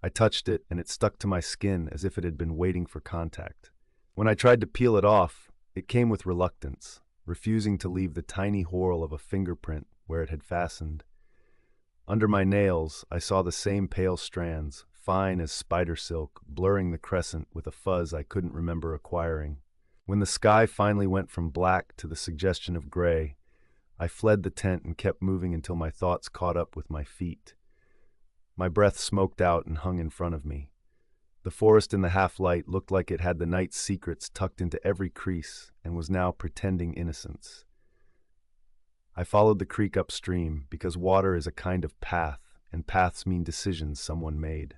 I touched it and it stuck to my skin as if it had been waiting for contact. When I tried to peel it off, it came with reluctance, refusing to leave the tiny whorl of a fingerprint where it had fastened. Under my nails, I saw the same pale strands, fine as spider silk, blurring the crescent with a fuzz I couldn't remember acquiring. When the sky finally went from black to the suggestion of gray, I fled the tent and kept moving until my thoughts caught up with my feet. My breath smoked out and hung in front of me. The forest in the half-light looked like it had the night's secrets tucked into every crease and was now pretending innocence. I followed the creek upstream because water is a kind of path, and paths mean decisions someone made.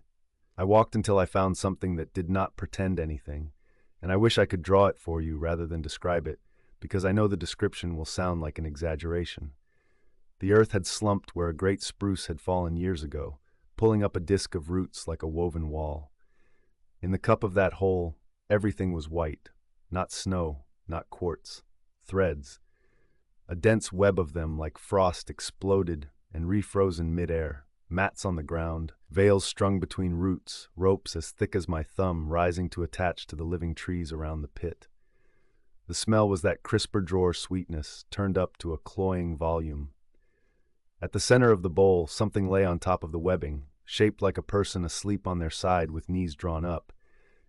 I walked until I found something that did not pretend anything, and I wish I could draw it for you rather than describe it, because I know the description will sound like an exaggeration. The earth had slumped where a great spruce had fallen years ago, pulling up a disk of roots like a woven wall. In the cup of that hole, everything was white, not snow, not quartz, threads. A dense web of them like frost exploded and refrozen midair, mats on the ground, veils strung between roots, ropes as thick as my thumb rising to attach to the living trees around the pit. The smell was that crisper drawer sweetness turned up to a cloying volume. At the center of the bowl, something lay on top of the webbing, shaped like a person asleep on their side with knees drawn up,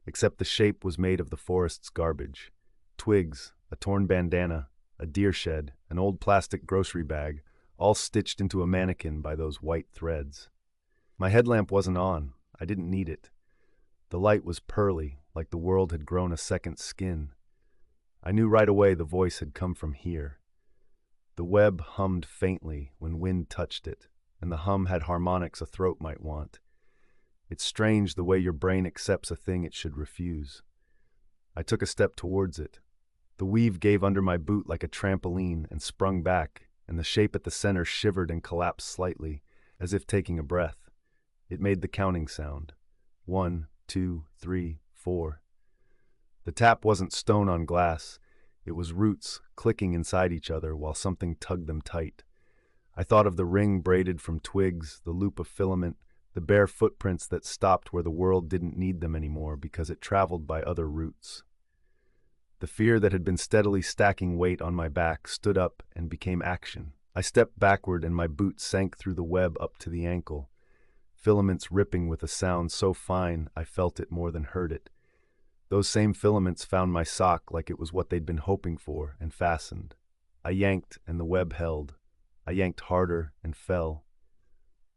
except the shape was made of the forest's garbage. Twigs, a torn bandana, a deer shed, an old plastic grocery bag, all stitched into a mannequin by those white threads. My headlamp wasn't on. I didn't need it. The light was pearly, like the world had grown a second skin. I knew right away the voice had come from here. The web hummed faintly when wind touched it, and the hum had harmonics a throat might want. It's strange the way your brain accepts a thing it should refuse. I took a step towards it. The weave gave under my boot like a trampoline and sprung back, and the shape at the center shivered and collapsed slightly, as if taking a breath. It made the counting sound. 1, 2, 3, 4. The tap wasn't stone on glass. It was roots clicking inside each other while something tugged them tight. I thought of the ring braided from twigs, the loop of filament, the bare footprints that stopped where the world didn't need them anymore because it traveled by other routes. The fear that had been steadily stacking weight on my back stood up and became action. I stepped backward and my boot sank through the web up to the ankle, filaments ripping with a sound so fine I felt it more than heard it. Those same filaments found my sock like it was what they'd been hoping for and fastened. I yanked and the web held. I yanked harder and fell.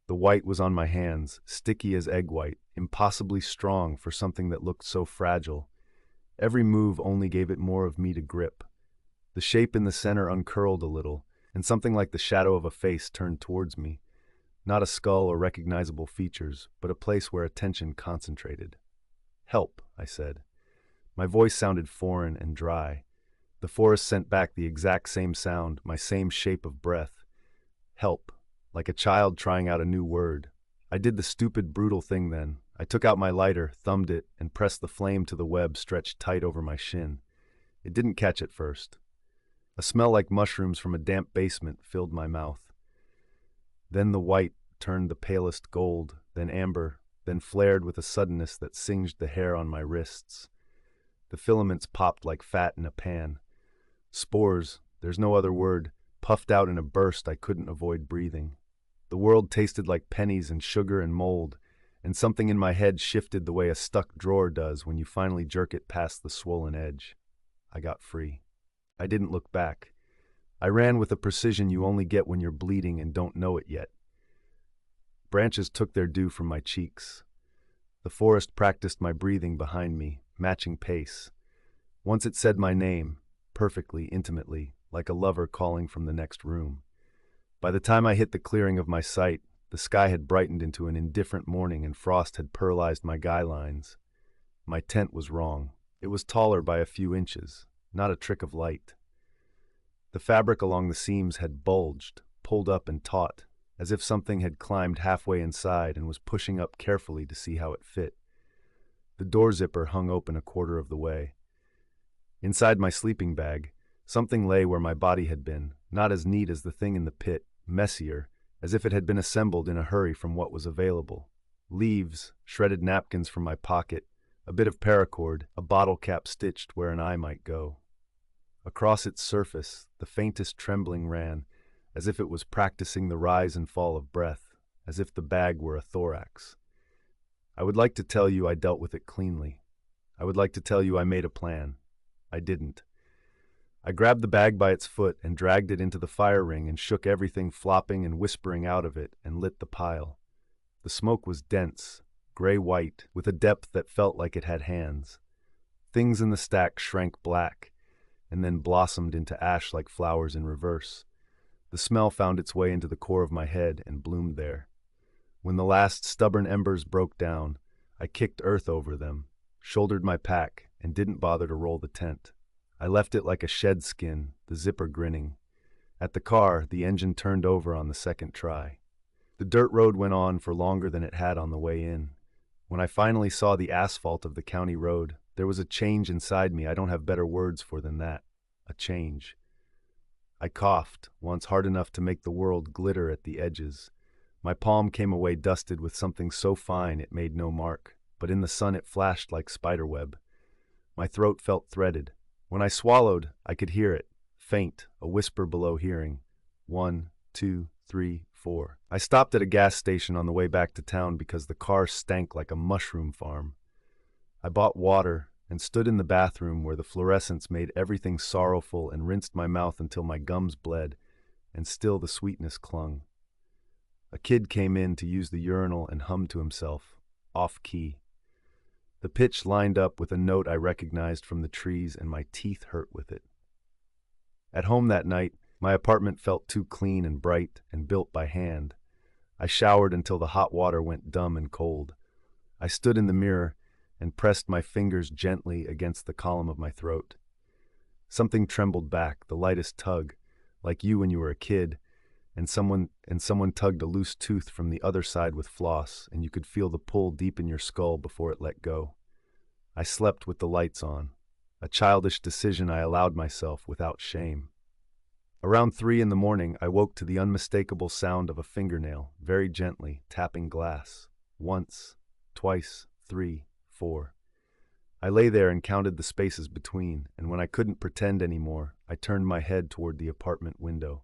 The white was on my hands, sticky as egg white, impossibly strong for something that looked so fragile. Every move only gave it more of me to grip. The shape in the center uncurled a little, and something like the shadow of a face turned towards me. Not a skull or recognizable features, but a place where attention concentrated. "Help," I said. My voice sounded foreign and dry. The forest sent back the exact same sound, my same shape of breath. Help, like a child trying out a new word. I did the stupid, brutal thing then. I took out my lighter, thumbed it, and pressed the flame to the web stretched tight over my shin. It didn't catch at first. A smell like mushrooms from a damp basement filled my mouth. Then the white turned the palest gold, then amber, then flared with a suddenness that singed the hair on my wrists. The filaments popped like fat in a pan. Spores, there's no other word, puffed out in a burst I couldn't avoid breathing. The world tasted like pennies and sugar and mold, and something in my head shifted the way a stuck drawer does when you finally jerk it past the swollen edge. I got free. I didn't look back. I ran with a precision you only get when you're bleeding and don't know it yet. Branches took their due from my cheeks. The forest practiced my breathing behind me, matching pace. Once it said my name, perfectly, intimately, like a lover calling from the next room. By the time I hit the clearing of my sight, the sky had brightened into an indifferent morning and frost had pearlized my guy lines. My tent was wrong. It was taller by a few inches, not a trick of light. The fabric along the seams had bulged, pulled up and taut, as if something had climbed halfway inside and was pushing up carefully to see how it fit. The door zipper hung open a quarter of the way. Inside my sleeping bag, something lay where my body had been, not as neat as the thing in the pit, messier, as if it had been assembled in a hurry from what was available. Leaves, shredded napkins from my pocket, a bit of paracord, a bottle cap stitched where an eye might go. Across its surface, the faintest trembling ran, as if it was practicing the rise and fall of breath, as if the bag were a thorax. I would like to tell you I dealt with it cleanly. I would like to tell you I made a plan. I didn't. I grabbed the bag by its foot and dragged it into the fire ring and shook everything flopping and whispering out of it and lit the pile. The smoke was dense, gray-white, with a depth that felt like it had hands. Things in the stack shrank black, and then blossomed into ash like flowers in reverse. The smell found its way into the core of my head and bloomed there. When the last stubborn embers broke down, I kicked earth over them, shouldered my pack, and didn't bother to roll the tent. I left it like a shed skin, the zipper grinning. At the car, the engine turned over on the second try. The dirt road went on for longer than it had on the way in. When I finally saw the asphalt of the county road, there was a change inside me I don't have better words for than that. A change. I coughed, once hard enough to make the world glitter at the edges. My palm came away dusted with something so fine it made no mark, but in the sun it flashed like spiderweb. My throat felt threaded. When I swallowed, I could hear it, faint, a whisper below hearing. 1, 2, 3, 4. I stopped at a gas station on the way back to town because the car stank like a mushroom farm. I bought water and stood in the bathroom where the fluorescence made everything sorrowful and rinsed my mouth until my gums bled, and still the sweetness clung. A kid came in to use the urinal and hummed to himself, off-key. The pitch lined up with a note I recognized from the trees, and my teeth hurt with it. At home that night, my apartment felt too clean and bright and built by hand. I showered until the hot water went dumb and cold. I stood in the mirror and pressed my fingers gently against the column of my throat. Something trembled back, the lightest tug, like you when you were a kid, and someone tugged a loose tooth from the other side with floss, and you could feel the pull deep in your skull before it let go. I slept with the lights on, a childish decision I allowed myself without shame. Around 3 in the morning, I woke to the unmistakable sound of a fingernail, very gently, tapping glass. Once, twice, 3, 4. I lay there and counted the spaces between, and when I couldn't pretend anymore, I turned my head toward the apartment window.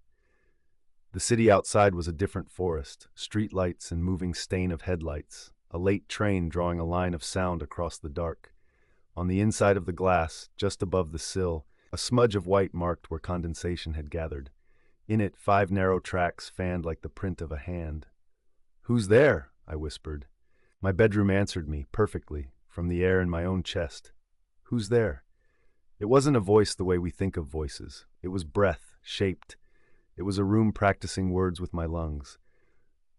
The city outside was a different forest, street lights and moving stain of headlights, a late train drawing a line of sound across the dark. On the inside of the glass, just above the sill, a smudge of white marked where condensation had gathered. In it, 5 narrow tracks fanned like the print of a hand. "Who's there?" I whispered. My bedroom answered me, perfectly, from the air in my own chest. "Who's there?" It wasn't a voice the way we think of voices. It was breath, shaped. It was a room practicing words with my lungs.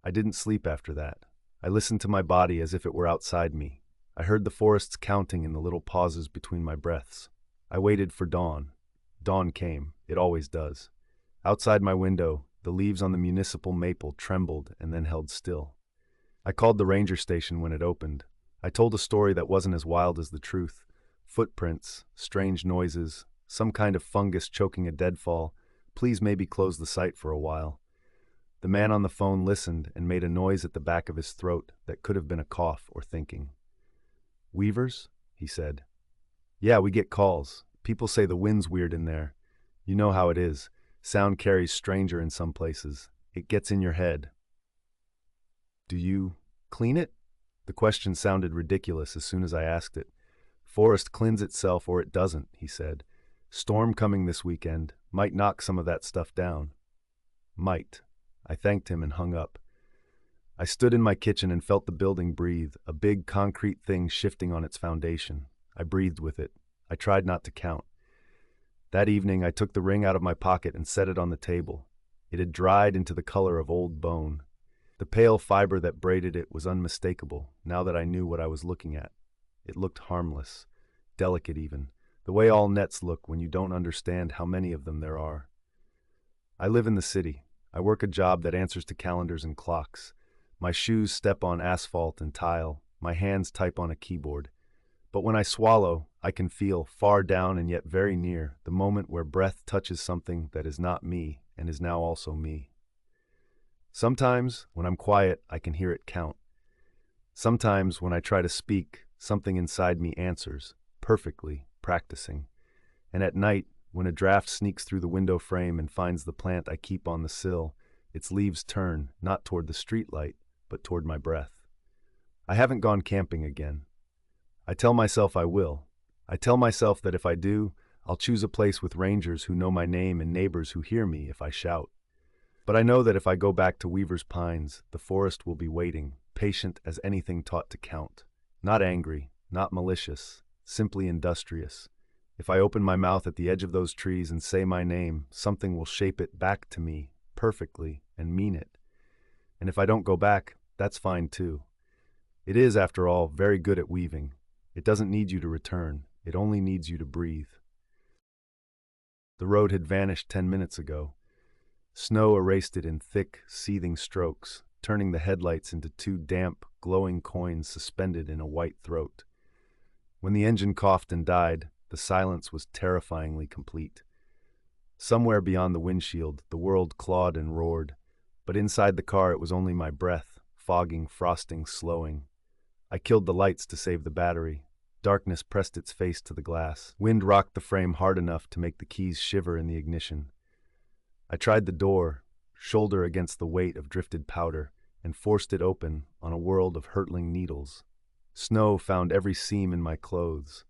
I didn't sleep after that. I listened to my body as if it were outside me. I heard the forests counting in the little pauses between my breaths. I waited for dawn. Dawn came. It always does. Outside my window, the leaves on the municipal maple trembled and then held still. I called the ranger station when it opened. I told a story that wasn't as wild as the truth. Footprints, strange noises, some kind of fungus choking a deadfall. Please maybe close the site for a while. The man on the phone listened and made a noise at the back of his throat that could have been a cough or thinking. "Weavers?" he said. "Yeah, we get calls. People say the wind's weird in there. You know how it is. Sound carries stranger in some places. It gets in your head." "Do you clean it?" The question sounded ridiculous as soon as I asked it. "Forest cleans itself or it doesn't," he said. "Storm coming this weekend. Might knock some of that stuff down." Might. I thanked him and hung up. I stood in my kitchen and felt the building breathe, a big concrete thing shifting on its foundation. I breathed with it. I tried not to count. That evening, I took the ring out of my pocket and set it on the table. It had dried into the color of old bone. The pale fiber that braided it was unmistakable, now that I knew what I was looking at. It looked harmless, delicate even, the way all nets look when you don't understand how many of them there are. I live in the city. I work a job that answers to calendars and clocks. My shoes step on asphalt and tile. My hands type on a keyboard. But when I swallow, I can feel, far down and yet very near, the moment where breath touches something that is not me and is now also me. Sometimes, when I'm quiet, I can hear it count. Sometimes, when I try to speak, something inside me answers, perfectly, practicing. And at night, when a draft sneaks through the window frame and finds the plant I keep on the sill, its leaves turn, not toward the streetlight, but toward my breath. I haven't gone camping again. I tell myself I will. I tell myself that if I do, I'll choose a place with rangers who know my name and neighbors who hear me if I shout. But I know that if I go back to Weaver's Pines, the forest will be waiting, patient as anything taught to count. Not angry, not malicious, simply industrious. If I open my mouth at the edge of those trees and say my name, something will shape it back to me, perfectly, and mean it. And if I don't go back, that's fine too. It is, after all, very good at weaving. It doesn't need you to return. It only needs you to breathe. The road had vanished 10 minutes ago. Snow erased it in thick, seething strokes, turning the headlights into two damp, glowing coins suspended in a white throat. When the engine coughed and died, the silence was terrifyingly complete. Somewhere beyond the windshield, the world clawed and roared, but inside the car it was only my breath, fogging, frosting, slowing. I killed the lights to save the battery. Darkness pressed its face to the glass. Wind rocked the frame hard enough to make the keys shiver in the ignition. I tried the door, shoulder against the weight of drifted powder, and forced it open on a world of hurtling needles. Snow found every seam in my clothes.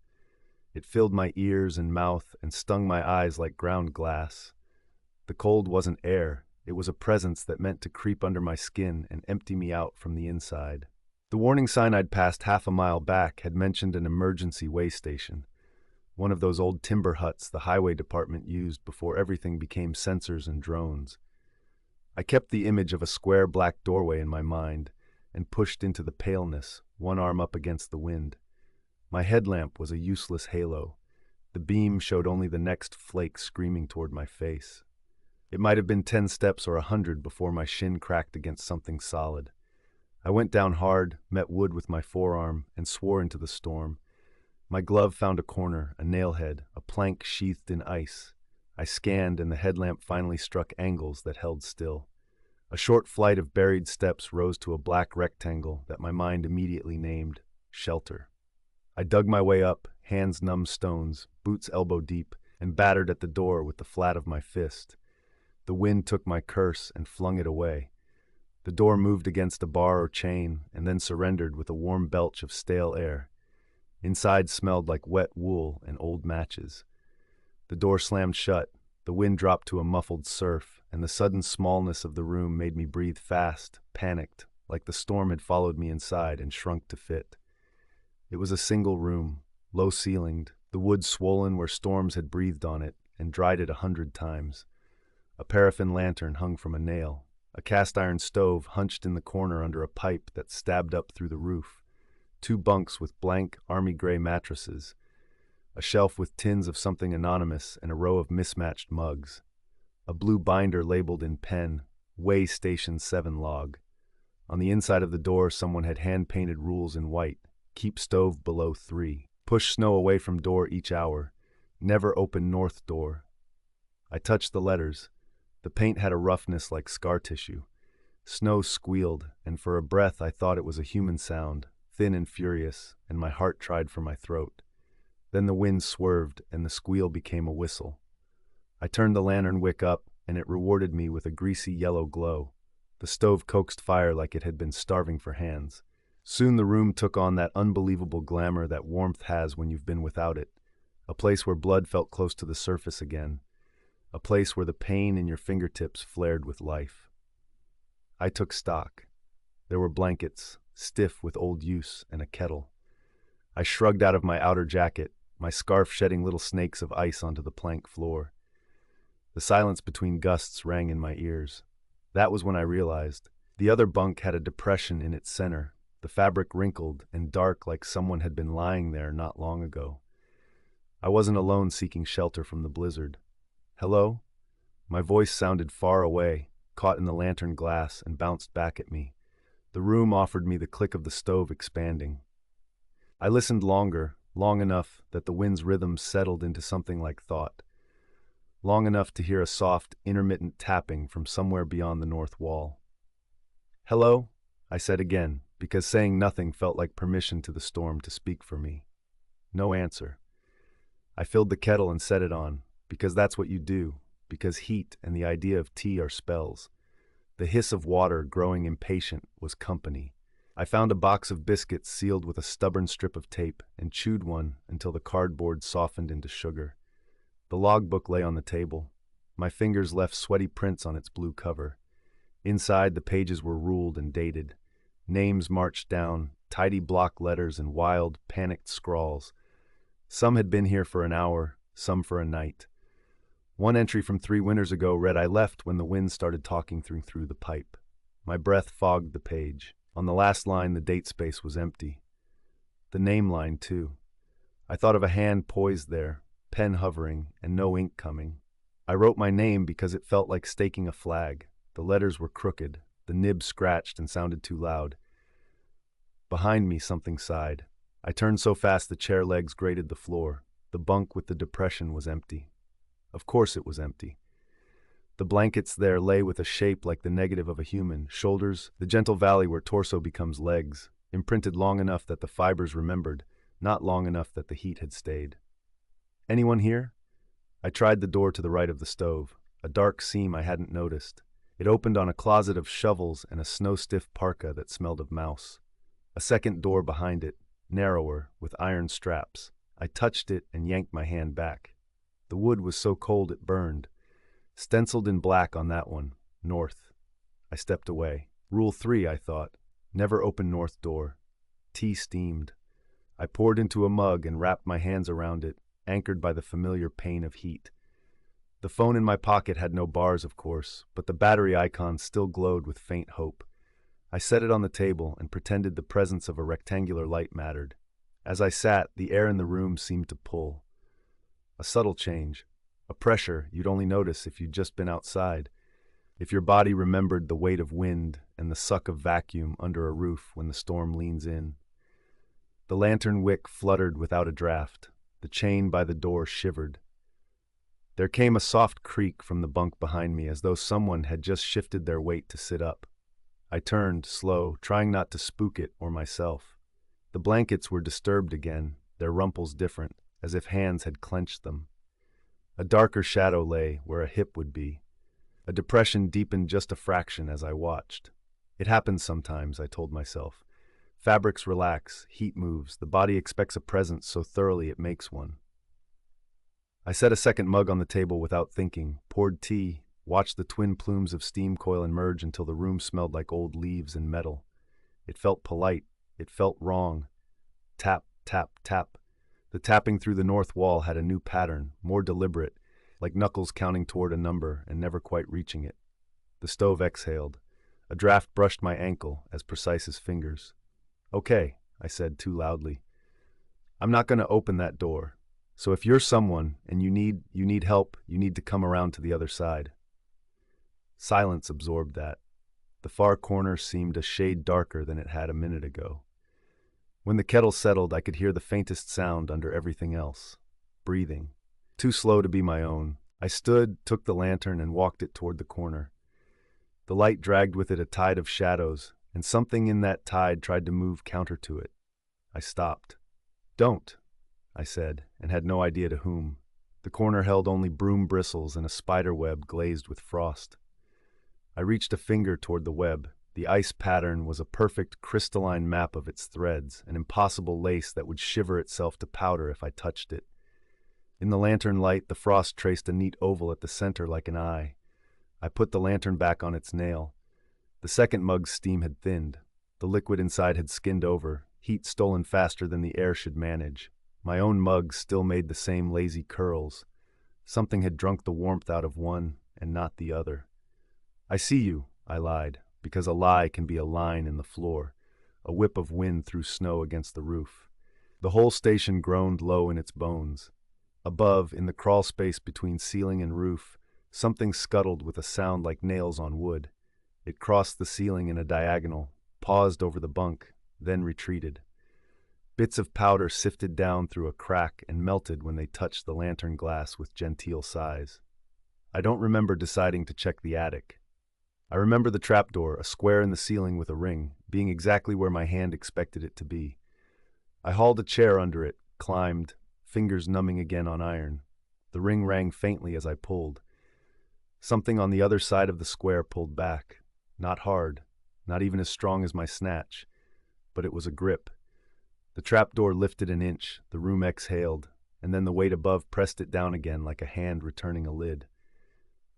It filled my ears and mouth and stung my eyes like ground glass. The cold wasn't air, it was a presence that meant to creep under my skin and empty me out from the inside. The warning sign I'd passed half a mile back had mentioned an emergency way station, one of those old timber huts the highway department used before everything became sensors and drones. I kept the image of a square black doorway in my mind and pushed into the paleness, one arm up against the wind. My headlamp was a useless halo. The beam showed only the next flake screaming toward my face. It might have been 10 steps or 100 before my shin cracked against something solid. I went down hard, met wood with my forearm, and swore into the storm. My glove found a corner, a nailhead, a plank sheathed in ice. I scanned, and the headlamp finally struck angles that held still. A short flight of buried steps rose to a black rectangle that my mind immediately named shelter. I dug my way up, hands numb stones, boots elbow deep, and battered at the door with the flat of my fist. The wind took my curse and flung it away. The door moved against a bar or chain and then surrendered with a warm belch of stale air. Inside smelled like wet wool and old matches. The door slammed shut, the wind dropped to a muffled surf, and the sudden smallness of the room made me breathe fast, panicked, like the storm had followed me inside and shrunk to fit. It was a single room, low-ceilinged, the wood swollen where storms had breathed on it and dried it 100 times. A paraffin lantern hung from a nail. A cast-iron stove hunched in the corner under a pipe that stabbed up through the roof. 2 bunks with blank, army-gray mattresses. A shelf with tins of something anonymous and a row of mismatched mugs. A blue binder labeled in pen, Way Station 7 log. On the inside of the door, someone had hand-painted rules in white. Keep stove below 3. Push snow away from door each hour. Never open north door. I touched the letters. The paint had a roughness like scar tissue. Snow squealed, and for a breath I thought it was a human sound, thin and furious, and my heart tried for my throat. Then the wind swerved, and the squeal became a whistle. I turned the lantern wick up, and it rewarded me with a greasy yellow glow. The stove coaxed fire like it had been starving for hands. Soon the room took on that unbelievable glamour that warmth has when you've been without it, a place where blood felt close to the surface again. A place where the pain in your fingertips flared with life. I took stock. There were blankets, stiff with old use, and a kettle. I shrugged out of my outer jacket, my scarf shedding little snakes of ice onto the plank floor. The silence between gusts rang in my ears. That was when I realized. The other bunk had a depression in its center, the fabric wrinkled and dark like someone had been lying there not long ago. I wasn't alone seeking shelter from the blizzard. Hello? My voice sounded far away, caught in the lantern glass, and bounced back at me. The room offered me the click of the stove expanding. I listened longer, long enough that the wind's rhythm settled into something like thought. Long enough to hear a soft, intermittent tapping from somewhere beyond the north wall. Hello? I said again, because saying nothing felt like permission to the storm to speak for me. No answer. I filled the kettle and set it on. Because that's what you do, because heat and the idea of tea are spells. The hiss of water, growing impatient, was company. I found a box of biscuits sealed with a stubborn strip of tape and chewed one until the cardboard softened into sugar. The logbook lay on the table. My fingers left sweaty prints on its blue cover. Inside, the pages were ruled and dated. Names marched down, tidy block letters and wild, panicked scrawls. Some had been here for an hour, some for a night. One entry from 3 winters ago read, "I left when the wind started talking through the pipe." My breath fogged the page. On the last line, the date space was empty. The name line, too. I thought of a hand poised there, pen hovering, and no ink coming. I wrote my name because it felt like staking a flag. The letters were crooked, the nib scratched and sounded too loud. Behind me, something sighed. I turned so fast the chair legs grated the floor. The bunk with the depression was empty. Of course it was empty. The blankets there lay with a shape like the negative of a human, shoulders, the gentle valley where torso becomes legs, imprinted long enough that the fibers remembered, not long enough that the heat had stayed. Anyone here? I tried the door to the right of the stove, a dark seam I hadn't noticed. It opened on a closet of shovels and a snow-stiff parka that smelled of mouse. A second door behind it, narrower, with iron straps. I touched it and yanked my hand back. The wood was so cold it burned. Stenciled in black on that one, north. I stepped away. Rule 3, I thought. Never open north door. Tea steamed. I poured into a mug and wrapped my hands around it, anchored by the familiar pain of heat. The phone in my pocket had no bars, of course, but the battery icon still glowed with faint hope. I set it on the table and pretended the presence of a rectangular light mattered. As I sat, the air in the room seemed to pull. A subtle change. A pressure you'd only notice if you'd just been outside. If your body remembered the weight of wind and the suck of vacuum under a roof when the storm leans in. The lantern wick fluttered without a draft. The chain by the door shivered. There came a soft creak from the bunk behind me, as though someone had just shifted their weight to sit up. I turned, slow, trying not to spook it or myself. The blankets were disturbed again, their rumples different, as if hands had clenched them. A darker shadow lay where a hip would be. A depression deepened just a fraction as I watched. It happens sometimes, I told myself. Fabrics relax, heat moves, the body expects a presence so thoroughly it makes one. I set a second mug on the table without thinking, poured tea, watched the twin plumes of steam coil emerge until the room smelled like old leaves and metal. It felt polite. It felt wrong. Tap, tap, tap. The tapping through the north wall had a new pattern, more deliberate, like knuckles counting toward a number and never quite reaching it. The stove exhaled. A draft brushed my ankle, as precise as fingers. "Okay," I said too loudly. "I'm not going to open that door. So if you're someone and you need help, you need to come around to the other side." Silence absorbed that. The far corner seemed a shade darker than it had a minute ago. When the kettle settled, I could hear the faintest sound under everything else. Breathing. Too slow to be my own. I stood, took the lantern, and walked it toward the corner. The light dragged with it a tide of shadows, and something in that tide tried to move counter to it. I stopped. "Don't," I said, and had no idea to whom. The corner held only broom bristles and a spider web glazed with frost. I reached a finger toward the web. The ice pattern was a perfect crystalline map of its threads, an impossible lace that would shiver itself to powder if I touched it. In the lantern light, the frost traced a neat oval at the center like an eye. I put the lantern back on its nail. The second mug's steam had thinned. The liquid inside had skinned over, heat stolen faster than the air should manage. My own mug still made the same lazy curls. Something had drunk the warmth out of one and not the other. "I see you," I lied, because a lie can be a line in the floor, a whip of wind through snow against the roof. The whole station groaned low in its bones. Above, in the crawl space between ceiling and roof, something scuttled with a sound like nails on wood. It crossed the ceiling in a diagonal, paused over the bunk, then retreated. Bits of powder sifted down through a crack and melted when they touched the lantern glass with genteel sighs. I don't remember deciding to check the attic. I remember the trapdoor, a square in the ceiling with a ring, being exactly where my hand expected it to be. I hauled a chair under it, climbed, fingers numbing again on iron. The ring rang faintly as I pulled. Something on the other side of the square pulled back. Not hard, not even as strong as my snatch, but it was a grip. The trapdoor lifted an inch, the room exhaled, and then the weight above pressed it down again like a hand returning a lid.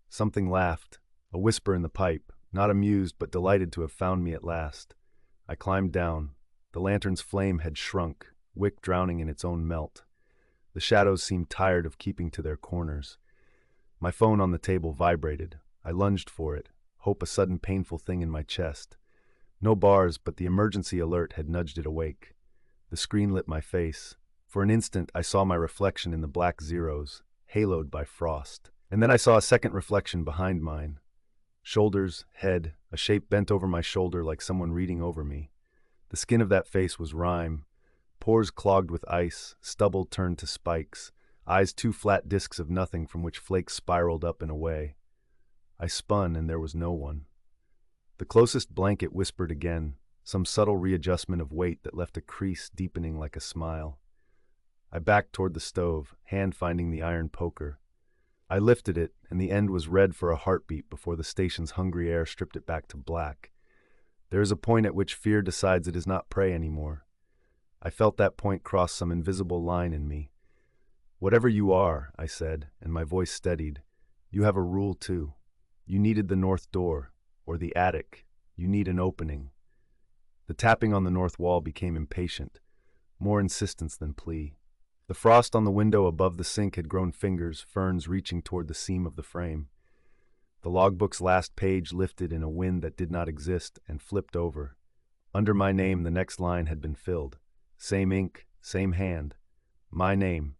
Something laughed, a whisper in the pipe, not amused but delighted to have found me at last. I climbed down. The lantern's flame had shrunk, wick drowning in its own melt. The shadows seemed tired of keeping to their corners. My phone on the table vibrated. I lunged for it, hope a sudden painful thing in my chest. No bars, but the emergency alert had nudged it awake. The screen lit my face. For an instant, I saw my reflection in the black zeros, haloed by frost. And then I saw a second reflection behind mine. Shoulders, head, a shape bent over my shoulder like someone reading over me. The skin of that face was rime. Pores clogged with ice, stubble turned to spikes, eyes two flat discs of nothing from which flakes spiraled up and away. I spun and there was no one. The closest blanket whispered again, some subtle readjustment of weight that left a crease deepening like a smile. I backed toward the stove, hand finding the iron poker. I lifted it, and the end was red for a heartbeat before the station's hungry air stripped it back to black. There is a point at which fear decides it is not prey anymore. I felt that point cross some invisible line in me. "Whatever you are," I said, and my voice steadied, "you have a rule too. You needed the north door, or the attic. You need an opening." The tapping on the north wall became impatient, more insistence than plea. The frost on the window above the sink had grown fingers, ferns reaching toward the seam of the frame. The logbook's last page lifted in a wind that did not exist and flipped over. Under my name, the next line had been filled. Same ink, same hand. My name.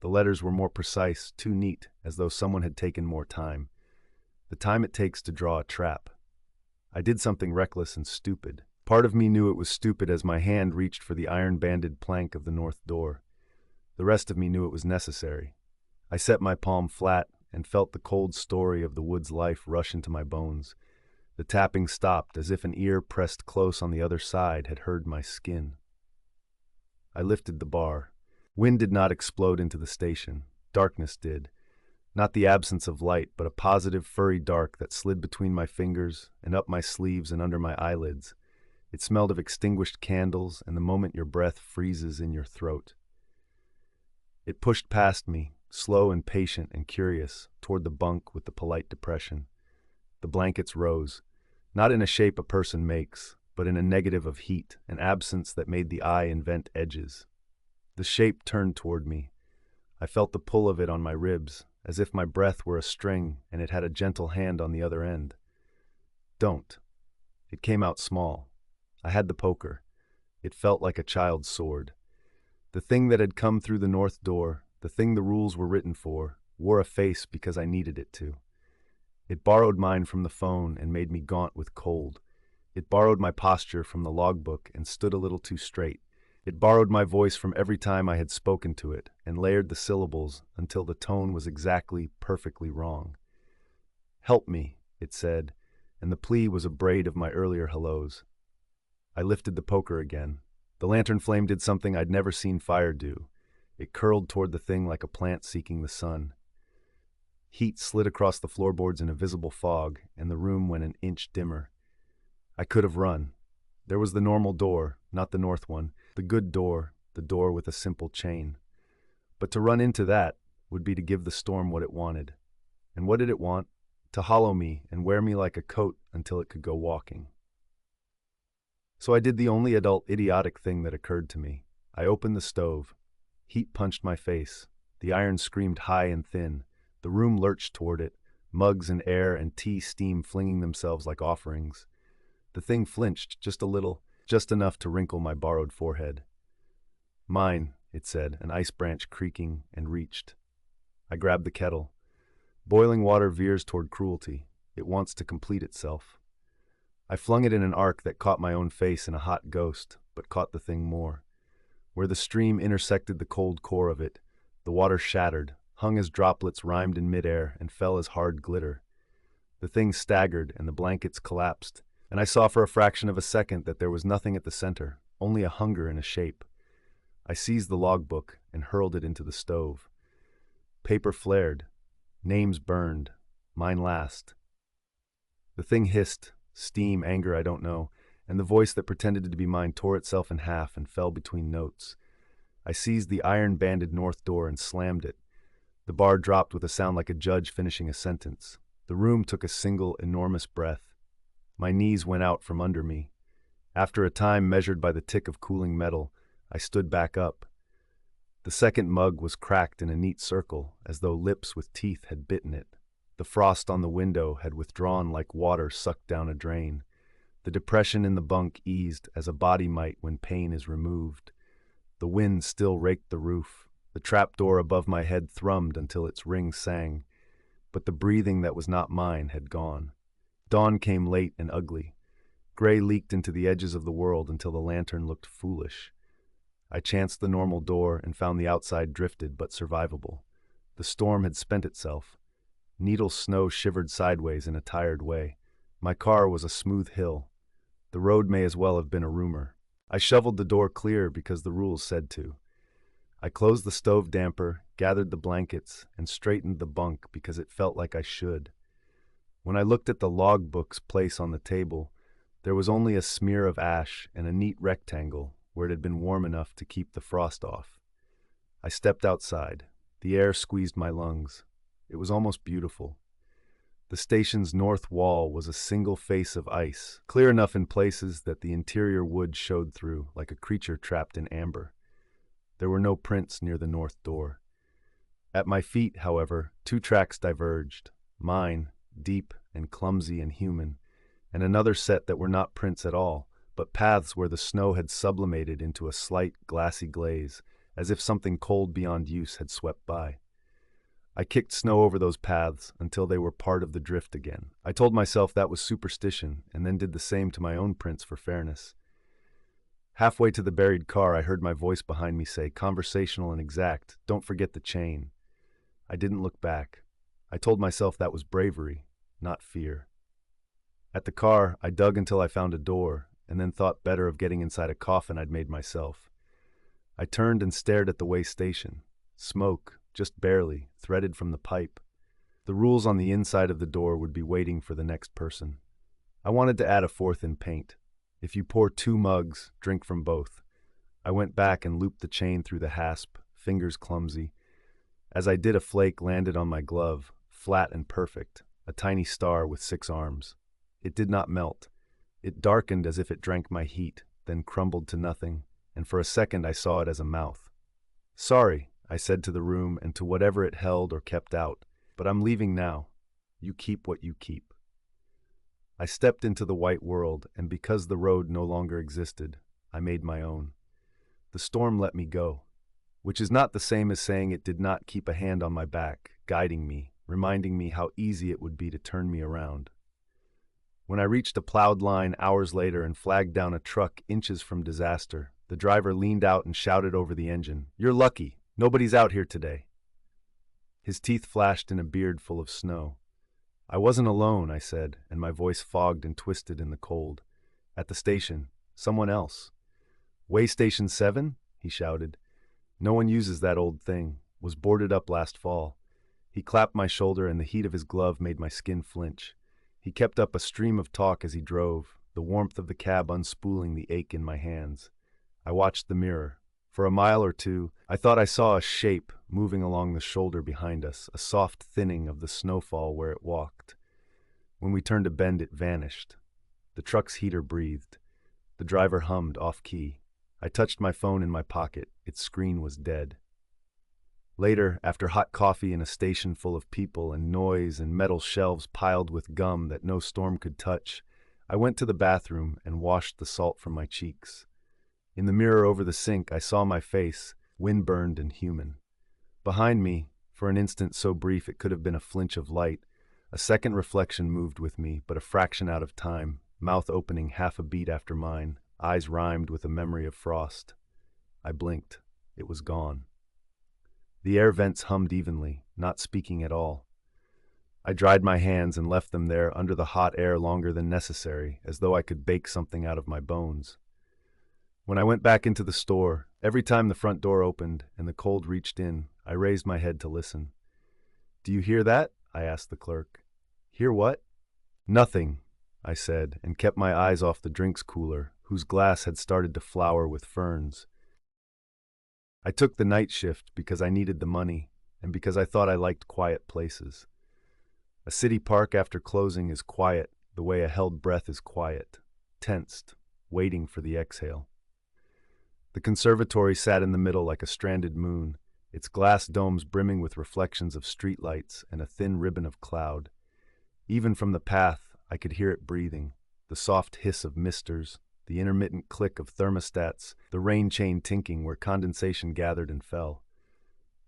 The letters were more precise, too neat, as though someone had taken more time. The time it takes to draw a trap. I did something reckless and stupid. Part of me knew it was stupid as my hand reached for the iron-banded plank of the north door. The rest of me knew it was necessary. I set my palm flat and felt the cold story of the wood's life rush into my bones. The tapping stopped, as if an ear pressed close on the other side had heard my skin. I lifted the bar. Wind did not explode into the station. Darkness did. Not the absence of light, but a positive, furry dark that slid between my fingers and up my sleeves and under my eyelids. It smelled of extinguished candles and the moment your breath freezes in your throat. It pushed past me, slow and patient and curious, toward the bunk with the polite depression. The blankets rose, not in a shape a person makes, but in a negative of heat, an absence that made the eye invent edges. The shape turned toward me. I felt the pull of it on my ribs, as if my breath were a string and it had a gentle hand on the other end. "Don't." It came out small. I had the poker. It felt like a child's sword. The thing that had come through the north door, the thing the rules were written for, wore a face because I needed it to. It borrowed mine from the phone and made me gaunt with cold. It borrowed my posture from the logbook and stood a little too straight. It borrowed my voice from every time I had spoken to it and layered the syllables until the tone was exactly, perfectly wrong. "Help me," it said, and the plea was a braid of my earlier hellos. I lifted the poker again. The lantern flame did something I'd never seen fire do. It curled toward the thing like a plant seeking the sun. Heat slid across the floorboards in a visible fog, and the room went an inch dimmer. I could have run. There was the normal door, not the north one, the good door, the door with a simple chain. But to run into that would be to give the storm what it wanted. And what did it want? To hollow me and wear me like a coat until it could go walking. So I did the only adult idiotic thing that occurred to me. I opened the stove. Heat punched my face. The iron screamed high and thin. The room lurched toward it, mugs and air and tea steam flinging themselves like offerings. The thing flinched just a little, just enough to wrinkle my borrowed forehead. "Mine," it said, an ice branch creaking, and reached. I grabbed the kettle. Boiling water veers toward cruelty. It wants to complete itself. I flung it in an arc that caught my own face in a hot ghost, but caught the thing more. Where the stream intersected the cold core of it, the water shattered, hung as droplets rhymed in midair, and fell as hard glitter. The thing staggered, and the blankets collapsed, and I saw for a fraction of a second that there was nothing at the center, only a hunger in a shape. I seized the logbook and hurled it into the stove. Paper flared. Names burned. Mine last. The thing hissed. Steam, anger, I don't know, and the voice that pretended to be mine tore itself in half and fell between notes. I seized the iron-banded north door and slammed it. The bar dropped with a sound like a judge finishing a sentence. The room took a single, enormous breath. My knees went out from under me. After a time measured by the tick of cooling metal, I stood back up. The second mug was cracked in a neat circle, as though lips with teeth had bitten it. The frost on the window had withdrawn like water sucked down a drain. The depression in the bunk eased as a body might when pain is removed. The wind still raked the roof. The trapdoor above my head thrummed until its rings sang, but the breathing that was not mine had gone. Dawn came late and ugly. Gray leaked into the edges of the world until the lantern looked foolish. I chanced the normal door and found the outside drifted but survivable. The storm had spent itself. Needle snow shivered sideways in a tired way. My car was a smooth hill. The road may as well have been a rumor. I shoveled the door clear because the rules said to. I closed the stove damper, gathered the blankets, and straightened the bunk because it felt like I should. When I looked at the logbook's place on the table, there was only a smear of ash and a neat rectangle where it had been warm enough to keep the frost off. I stepped outside. The air squeezed my lungs. It was almost beautiful. The station's north wall was a single face of ice, clear enough in places that the interior wood showed through like a creature trapped in amber. There were no prints near the north door. At my feet, however, two tracks diverged, mine, deep and clumsy and human, and another set that were not prints at all, but paths where the snow had sublimated into a slight, glassy glaze, as if something cold beyond use had swept by. I kicked snow over those paths until they were part of the drift again. I told myself that was superstition, and then did the same to my own prints for fairness. Halfway to the buried car, I heard my voice behind me say, conversational and exact, don't forget the chain. I didn't look back. I told myself that was bravery, not fear. At the car, I dug until I found a door, and then thought better of getting inside a coffin I'd made myself. I turned and stared at the way station. Smoke, just barely, threaded from the pipe. The rules on the inside of the door would be waiting for the next person. I wanted to add a fourth in paint. If you pour 2 mugs, drink from both. I went back and looped the chain through the hasp, fingers clumsy. As I did, a flake landed on my glove, flat and perfect, a tiny star with 6 arms. It did not melt. It darkened as if it drank my heat, then crumbled to nothing, and for a second I saw it as a mouth. Sorry, I said to the room and to whatever it held or kept out, but I'm leaving now. You keep what you keep. I stepped into the white world, and because the road no longer existed, I made my own. The storm let me go, which is not the same as saying it did not keep a hand on my back, guiding me, reminding me how easy it would be to turn me around. When I reached a plowed line hours later and flagged down a truck inches from disaster, the driver leaned out and shouted over the engine, "You're lucky. Nobody's out here today." His teeth flashed in a beard full of snow. I wasn't alone, I said, and my voice fogged and twisted in the cold. At the station, someone else. "Way Station 7? He shouted. "No one uses that old thing. Was boarded up last fall." He clapped my shoulder and the heat of his glove made my skin flinch. He kept up a stream of talk as he drove, the warmth of the cab unspooling the ache in my hands. I watched the mirror. For a mile or two, I thought I saw a shape moving along the shoulder behind us, a soft thinning of the snowfall where it walked. When we turned a bend, it vanished. The truck's heater breathed. The driver hummed off-key. I touched my phone in my pocket. Its screen was dead. Later, after hot coffee in a station full of people and noise and metal shelves piled with gum that no storm could touch, I went to the bathroom and washed the salt from my cheeks. In the mirror over the sink, I saw my face, wind-burned and human. Behind me, for an instant so brief it could have been a flinch of light, a second reflection moved with me, but a fraction out of time, mouth opening half a beat after mine, eyes rhymed with a memory of frost. I blinked. It was gone. The air vents hummed evenly, not speaking at all. I dried my hands and left them there under the hot air longer than necessary, as though I could bake something out of my bones. When I went back into the store, every time the front door opened and the cold reached in, I raised my head to listen. "Do you hear that?" I asked the clerk. "Hear what?" "Nothing," I said, and kept my eyes off the drinks cooler, whose glass had started to flower with ferns. I took the night shift because I needed the money, and because I thought I liked quiet places. A city park after closing is quiet, the way a held breath is quiet, tensed, waiting for the exhale. The conservatory sat in the middle like a stranded moon, its glass domes brimming with reflections of streetlights and a thin ribbon of cloud. Even from the path, I could hear it breathing, the soft hiss of misters, the intermittent click of thermostats, the rain chain tinking where condensation gathered and fell.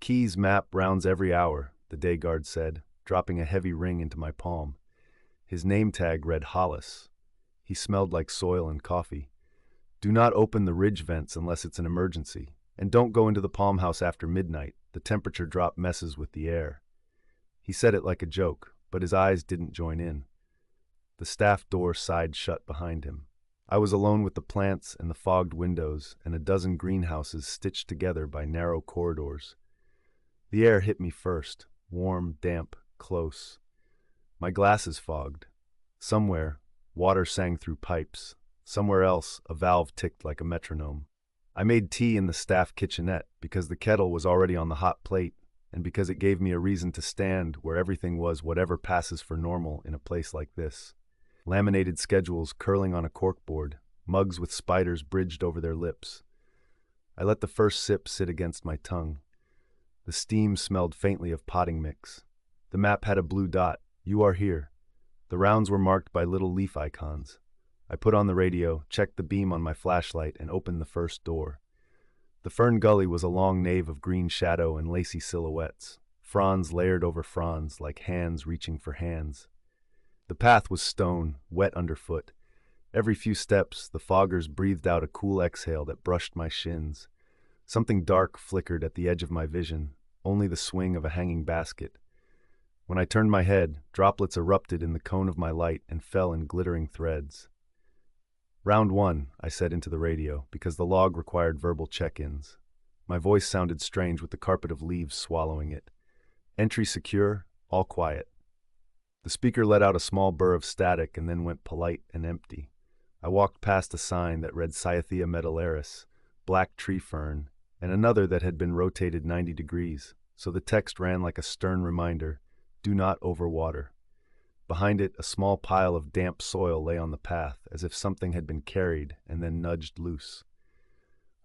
Key's map rounds every hour, the day guard said, dropping a heavy ring into my palm. His name tag read Hollis. He smelled like soil and coffee. Do not open the ridge vents unless it's an emergency, and don't go into the palm house after midnight. The temperature drop messes with the air. He said it like a joke, but his eyes didn't join in. The staff door sighed shut behind him. I was alone with the plants and the fogged windows and a dozen greenhouses stitched together by narrow corridors. The air hit me first, warm, damp, close. My glasses fogged. Somewhere, water sang through pipes. Somewhere else, a valve ticked like a metronome. I made tea in the staff kitchenette because the kettle was already on the hot plate and because it gave me a reason to stand where everything was whatever passes for normal in a place like this. Laminated schedules curling on a corkboard, mugs with spiders bridged over their lips. I let the first sip sit against my tongue. The steam smelled faintly of potting mix. The map had a blue dot. You are here. The rounds were marked by little leaf icons. I put on the radio, checked the beam on my flashlight, and opened the first door. The fern gully was a long nave of green shadow and lacy silhouettes, fronds layered over fronds like hands reaching for hands. The path was stone, wet underfoot. Every few steps, the foggers breathed out a cool exhale that brushed my shins. Something dark flickered at the edge of my vision, only the swing of a hanging basket. When I turned my head, droplets erupted in the cone of my light and fell in glittering threads. Round 1, I said into the radio, because the log required verbal check-ins. My voice sounded strange with the carpet of leaves swallowing it. Entry secure, all quiet. The speaker let out a small burr of static and then went polite and empty. I walked past a sign that read Cyathea medullaris, black tree fern, and another that had been rotated 90 degrees, so the text ran like a stern reminder, do not overwater. Behind it, a small pile of damp soil lay on the path, as if something had been carried and then nudged loose.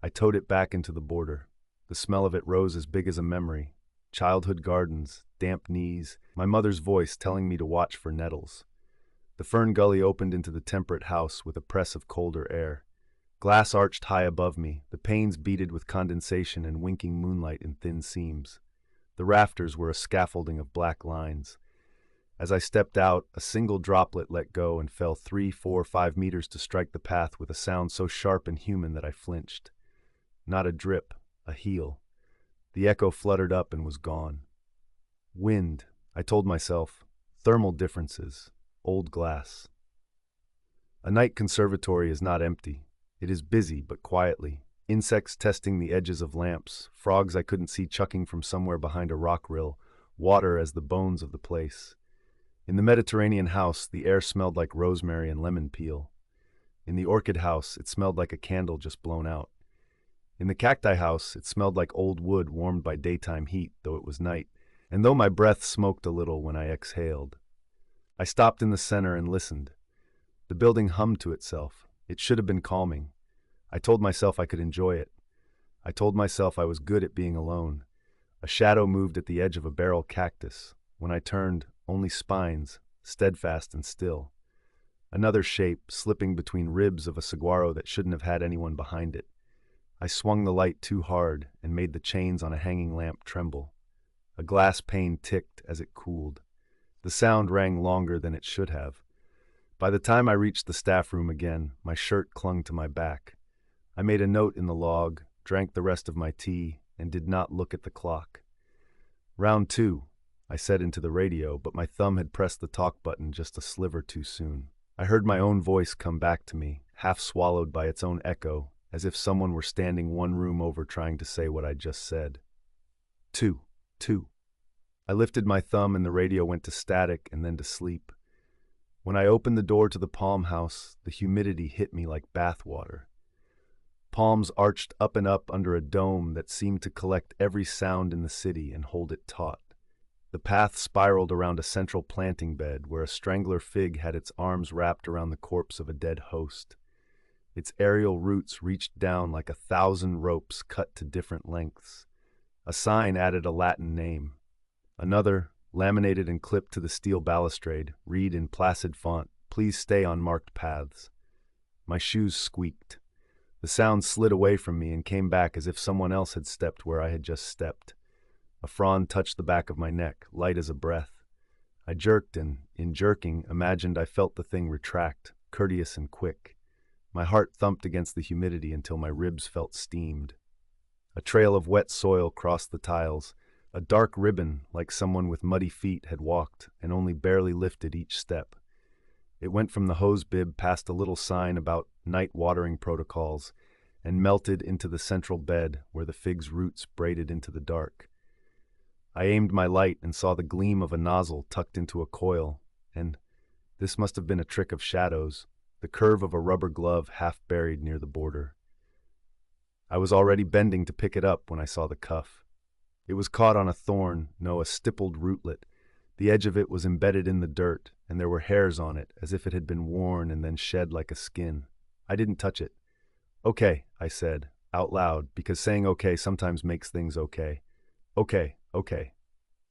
I towed it back into the border. The smell of it rose as big as a memory. Childhood gardens, damp knees, my mother's voice telling me to watch for nettles. The fern gully opened into the temperate house with a press of colder air. Glass arched high above me, the panes beaded with condensation and winking moonlight in thin seams. The rafters were a scaffolding of black lines. As I stepped out, a single droplet let go and fell 3, 4, 5 meters to strike the path with a sound so sharp and human that I flinched. Not a drip, a heel. The echo fluttered up and was gone. Wind, I told myself. Thermal differences. Old glass. A night conservatory is not empty. It is busy, but quietly. Insects testing the edges of lamps, frogs I couldn't see chucking from somewhere behind a rock rill, water as the bones of the place. In the Mediterranean house, the air smelled like rosemary and lemon peel. In the orchid house, it smelled like a candle just blown out. In the cacti house, it smelled like old wood warmed by daytime heat, though it was night, and though my breath smoked a little when I exhaled. I stopped in the center and listened. The building hummed to itself. It should have been calming. I told myself I could enjoy it. I told myself I was good at being alone. A shadow moved at the edge of a barrel cactus. When I turned, only spines, steadfast and still. Another shape, slipping between ribs of a saguaro that shouldn't have had anyone behind it. I swung the light too hard and made the chains on a hanging lamp tremble. A glass pane ticked as it cooled. The sound rang longer than it should have. By the time I reached the staff room again, my shirt clung to my back. I made a note in the log, drank the rest of my tea, and did not look at the clock. Round 2. I said into the radio, but my thumb had pressed the talk button just a sliver too soon. I heard my own voice come back to me, half swallowed by its own echo, as if someone were standing one room over trying to say what I just said. 2. I lifted my thumb and the radio went to static and then to sleep. When I opened the door to the palm house, the humidity hit me like bath water. Palms arched up and up under a dome that seemed to collect every sound in the city and hold it taut. The path spiraled around a central planting bed where a strangler fig had its arms wrapped around the corpse of a dead host. Its aerial roots reached down like 1,000 ropes cut to different lengths. A sign added a Latin name. Another, laminated and clipped to the steel balustrade, read in placid font, "Please stay on marked paths." My shoes squeaked. The sound slid away from me and came back as if someone else had stepped where I had just stepped. A frond touched the back of my neck, light as a breath. I jerked and, in jerking, imagined I felt the thing retract, courteous and quick. My heart thumped against the humidity until my ribs felt steamed. A trail of wet soil crossed the tiles. A dark ribbon, like someone with muddy feet, had walked and only barely lifted each step. It went from the hose bib past a little sign about night watering protocols and melted into the central bed where the fig's roots braided into the dark. I aimed my light and saw the gleam of a nozzle tucked into a coil, and this must have been a trick of shadows, the curve of a rubber glove half buried near the border. I was already bending to pick it up when I saw the cuff. It was caught on a thorn, no, a stippled rootlet. The edge of it was embedded in the dirt, and there were hairs on it, as if it had been worn and then shed like a skin. I didn't touch it. "Okay," I said, out loud, because saying okay sometimes makes things okay. "Okay, okay."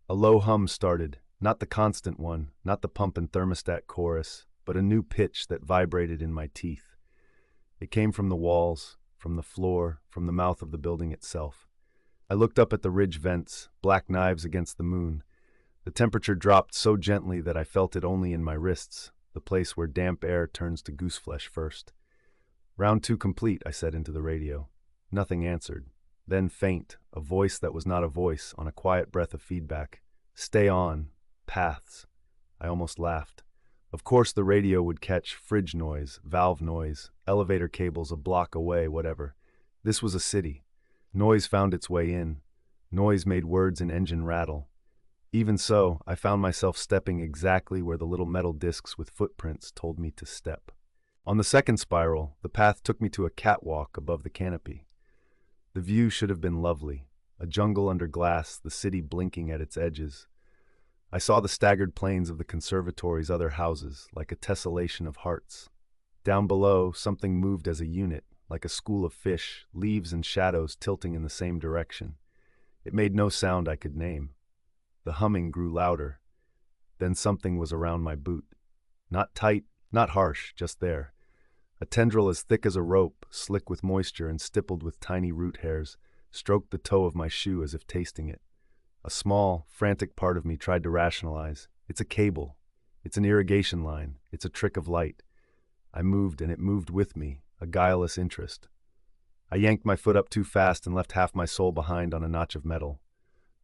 A low hum started, not the constant one, not the pump and thermostat chorus, but a new pitch that vibrated in my teeth. It came from the walls, from the floor, from the mouth of the building itself. I looked up at the ridge vents, black knives against the moon. The temperature dropped so gently that I felt it only in my wrists, the place where damp air turns to gooseflesh first. "Round 2 complete," I said into the radio. Nothing answered. Then faint, a voice that was not a voice, on a quiet breath of feedback. "Stay on. Paths." I almost laughed. Of course the radio would catch fridge noise, valve noise, elevator cables a block away, whatever. This was a city. Noise found its way in. Noise made words in engine rattle. Even so, I found myself stepping exactly where the little metal discs with footprints told me to step. On the second spiral, the path took me to a catwalk above the canopy. The view should have been lovely. A jungle under glass, the city blinking at its edges. I saw the staggered planes of the conservatory's other houses, like a tessellation of hearts. Down below, something moved as a unit, like a school of fish, leaves and shadows tilting in the same direction. It made no sound I could name. The humming grew louder. Then something was around my boot. Not tight, not harsh, just there. A tendril as thick as a rope, slick with moisture and stippled with tiny root hairs, stroked the toe of my shoe as if tasting it. A small, frantic part of me tried to rationalize. It's a cable. It's an irrigation line. It's a trick of light. I moved, and it moved with me, a guileless interest. I yanked my foot up too fast and left half my soul behind on a notch of metal.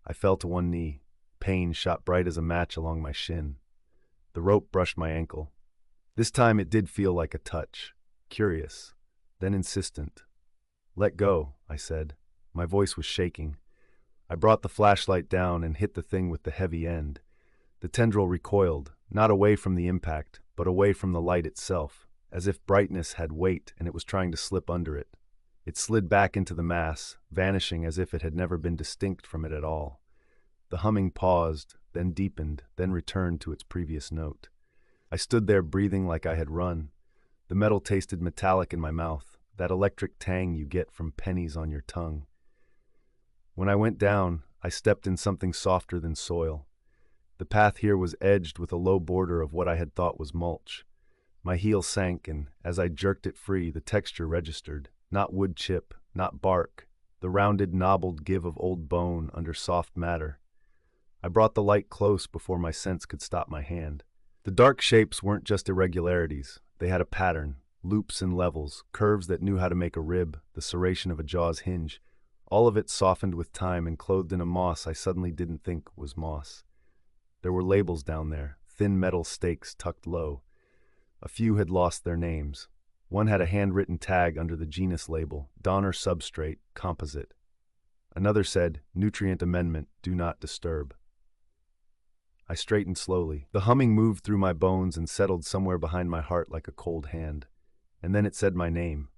I fell to one knee. Pain shot bright as a match along my shin. The rope brushed my ankle. This time it did feel like a touch. Curious, then insistent. "Let go," I said. My voice was shaking. I brought the flashlight down and hit the thing with the heavy end. The tendril recoiled, not away from the impact, but away from the light itself, as if brightness had weight and it was trying to slip under it. It slid back into the mass, vanishing as if it had never been distinct from it at all. The humming paused, then deepened, then returned to its previous note. I stood there breathing like I had run. The metal tasted metallic in my mouth, that electric tang you get from pennies on your tongue. When I went down, I stepped in something softer than soil. The path here was edged with a low border of what I had thought was mulch. My heel sank, and as I jerked it free, the texture registered. Not wood chip, not bark, the rounded, knobbled give of old bone under soft matter. I brought the light close before my sense could stop my hand. The dark shapes weren't just irregularities. They had a pattern, loops and levels, curves that knew how to make a rib, the serration of a jaw's hinge. All of it softened with time and clothed in a moss I suddenly didn't think was moss. There were labels down there, thin metal stakes tucked low. A few had lost their names. One had a handwritten tag under the genus label, Donner Substrate, Composite. Another said, Nutrient Amendment, Do Not Disturb. I straightened slowly. The humming moved through my bones and settled somewhere behind my heart like a cold hand. And then it said my name.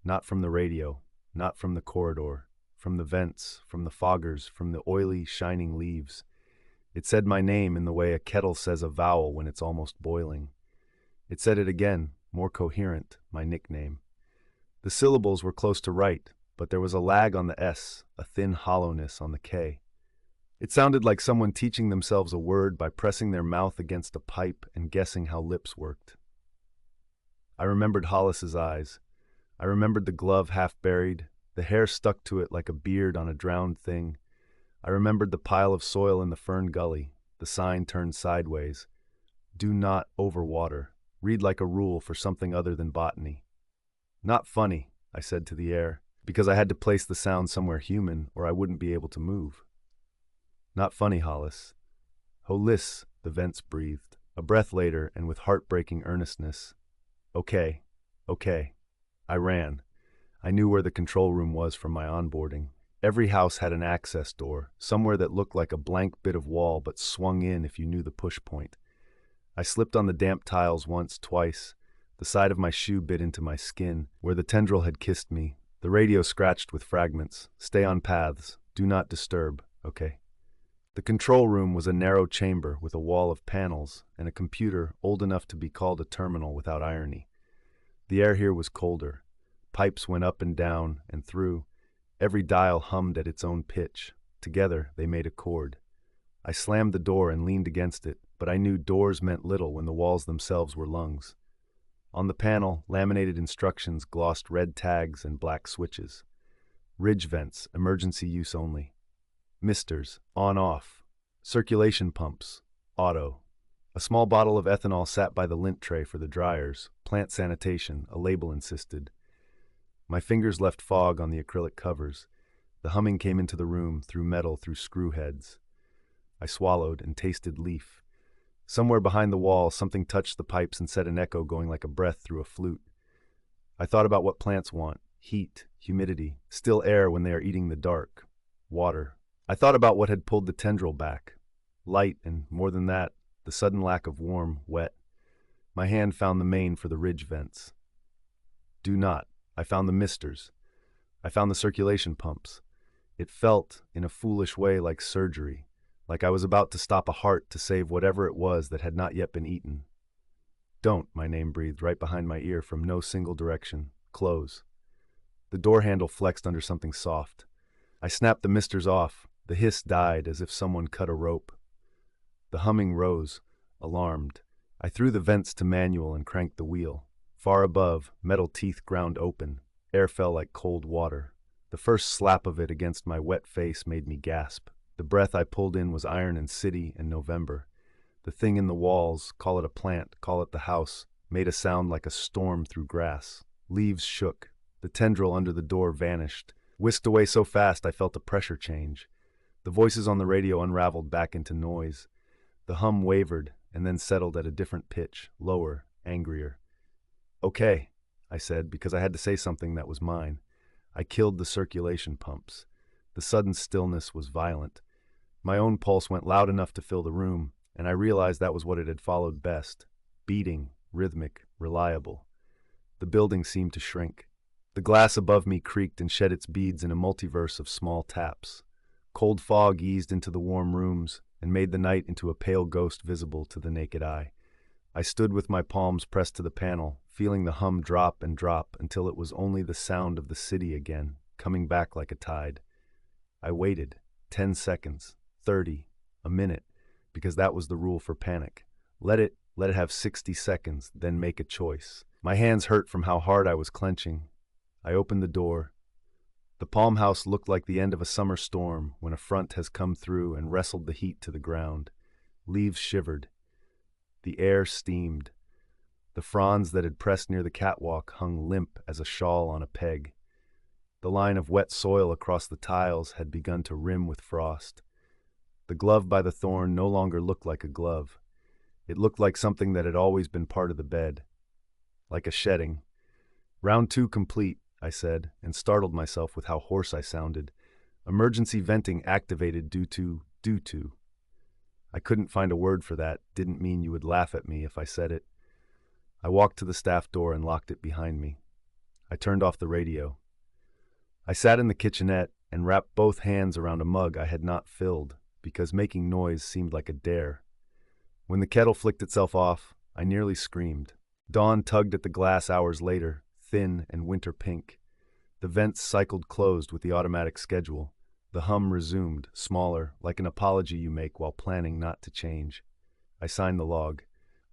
Not from the radio, not from the corridor, from the vents, from the foggers, from the oily, shining leaves. It said my name in the way a kettle says a vowel when it's almost boiling. It said it again, more coherent, my nickname. The syllables were close to right, but there was a lag on the S, a thin hollowness on the K. It sounded like someone teaching themselves a word by pressing their mouth against a pipe and guessing how lips worked. I remembered Hollis's eyes. I remembered the glove half buried, the hair stuck to it like a beard on a drowned thing. I remembered the pile of soil in the fern gully, the sign turned sideways. Do not overwater. Read like a rule for something other than botany. Not funny, I said to the air, because I had to place the sound somewhere human or I wouldn't be able to move. Not funny, Hollis. Holis, the vents breathed. A breath later, and with heartbreaking earnestness. Okay. I ran. I knew where the control room was from my onboarding. Every house had an access door, somewhere that looked like a blank bit of wall but swung in if you knew the push point. I slipped on the damp tiles once, twice. The side of my shoe bit into my skin, where the tendril had kissed me. The radio scratched with fragments. Stay on paths. Do not disturb. Okay. The control room was a narrow chamber with a wall of panels and a computer old enough to be called a terminal without irony. The air here was colder. Pipes went up and down and through. Every dial hummed at its own pitch. Together, they made a chord. I slammed the door and leaned against it, but I knew doors meant little when the walls themselves were lungs. On the panel, laminated instructions glossed red tags and black switches. Ridge vents, emergency use only. Misters, on-off. Circulation pumps, auto. A small bottle of ethanol sat by the lint tray for the dryers. Plant sanitation, a label insisted. My fingers left fog on the acrylic covers. The humming came into the room, through metal, through screw heads. I swallowed and tasted leaf. Somewhere behind the wall, something touched the pipes and set an echo going like a breath through a flute. I thought about what plants want: heat, humidity, still air when they are eating the dark, water. I thought about what had pulled the tendril back: light and, more than that, the sudden lack of warm, wet. My hand found the main for the ridge vents. Do not. I found the misters. I found the circulation pumps. It felt, in a foolish way, like surgery, like I was about to stop a heart to save whatever it was that had not yet been eaten. Don't, my name breathed right behind my ear from no single direction. Close. The door handle flexed under something soft. I snapped the misters off. The hiss died as if someone cut a rope. The humming rose, alarmed. I threw the vents to manual and cranked the wheel. Far above, metal teeth ground open. Air fell like cold water. The first slap of it against my wet face made me gasp. The breath I pulled in was iron and city and November. The thing in the walls, call it a plant, call it the house, made a sound like a storm through grass. Leaves shook. The tendril under the door vanished, whisked away so fast I felt a pressure change. The voices on the radio unraveled back into noise. The hum wavered and then settled at a different pitch, lower, angrier. Okay, I said, because I had to say something that was mine. I killed the circulation pumps. The sudden stillness was violent. My own pulse went loud enough to fill the room, and I realized that was what it had followed best. Beating, rhythmic, reliable. The building seemed to shrink. The glass above me creaked and shed its beads in a multiverse of small taps. Cold fog eased into the warm rooms and made the night into a pale ghost visible to the naked eye. I stood with my palms pressed to the panel, feeling the hum drop and drop until it was only the sound of the city again, coming back like a tide. I waited, 10 seconds, 30, a minute, because that was the rule for panic. Let it have 60 seconds, then make a choice. My hands hurt from how hard I was clenching. I opened the door. The palm house looked like the end of a summer storm when a front has come through and wrestled the heat to the ground. Leaves shivered. The air steamed. The fronds that had pressed near the catwalk hung limp as a shawl on a peg. The line of wet soil across the tiles had begun to rim with frost. The glove by the thorn no longer looked like a glove. It looked like something that had always been part of the bed. Like a shedding. Round 2 complete, I said, and startled myself with how hoarse I sounded. Emergency venting activated due to. I couldn't find a word for that. Didn't mean you would laugh at me if I said it. I walked to the staff door and locked it behind me. I turned off the radio. I sat in the kitchenette and wrapped both hands around a mug I had not filled, because making noise seemed like a dare. When the kettle flicked itself off, I nearly screamed. Dawn tugged at the glass hours later, thin and winter pink. The vents cycled closed with the automatic schedule. The hum resumed, smaller, like an apology you make while planning not to change. I signed the log.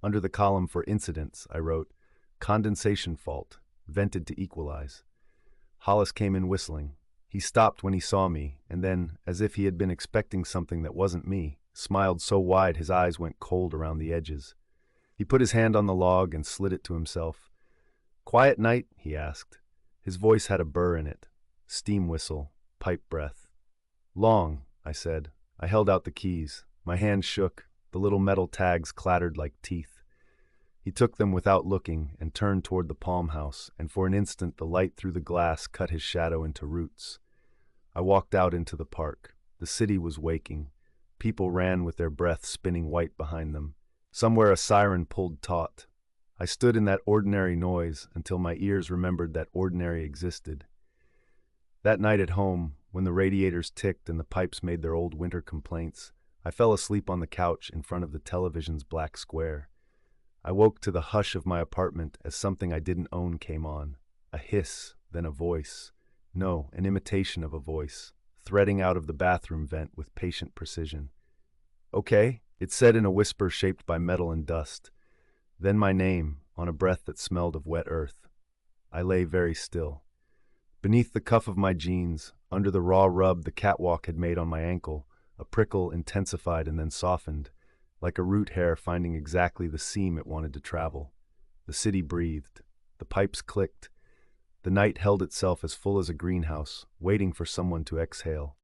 Under the column for incidents, I wrote, condensation fault, vented to equalize. Hollis came in whistling. He stopped when he saw me, and then, as if he had been expecting something that wasn't me, smiled so wide his eyes went cold around the edges. He put his hand on the log and slid it to himself. "Quiet night?" he asked. His voice had a burr in it. Steam whistle, pipe breath. "Long," I said. I held out the keys. My hand shook. The little metal tags clattered like teeth. He took them without looking and turned toward the palm house, and for an instant the light through the glass cut his shadow into roots. I walked out into the park. The city was waking. People ran with their breath spinning white behind them. Somewhere a siren pulled taut. I stood in that ordinary noise until my ears remembered that ordinary existed. That night at home, when the radiators ticked and the pipes made their old winter complaints, I fell asleep on the couch in front of the television's black square. I woke to the hush of my apartment as something I didn't own came on. A hiss, then a voice. No, an imitation of a voice, threading out of the bathroom vent with patient precision. "Okay," it said in a whisper shaped by metal and dust. Then my name, on a breath that smelled of wet earth. I lay very still. Beneath the cuff of my jeans, under the raw rub the catwalk had made on my ankle, a prickle intensified and then softened, like a root hair finding exactly the seam it wanted to travel. The city breathed. The pipes clicked. The night held itself as full as a greenhouse, waiting for someone to exhale.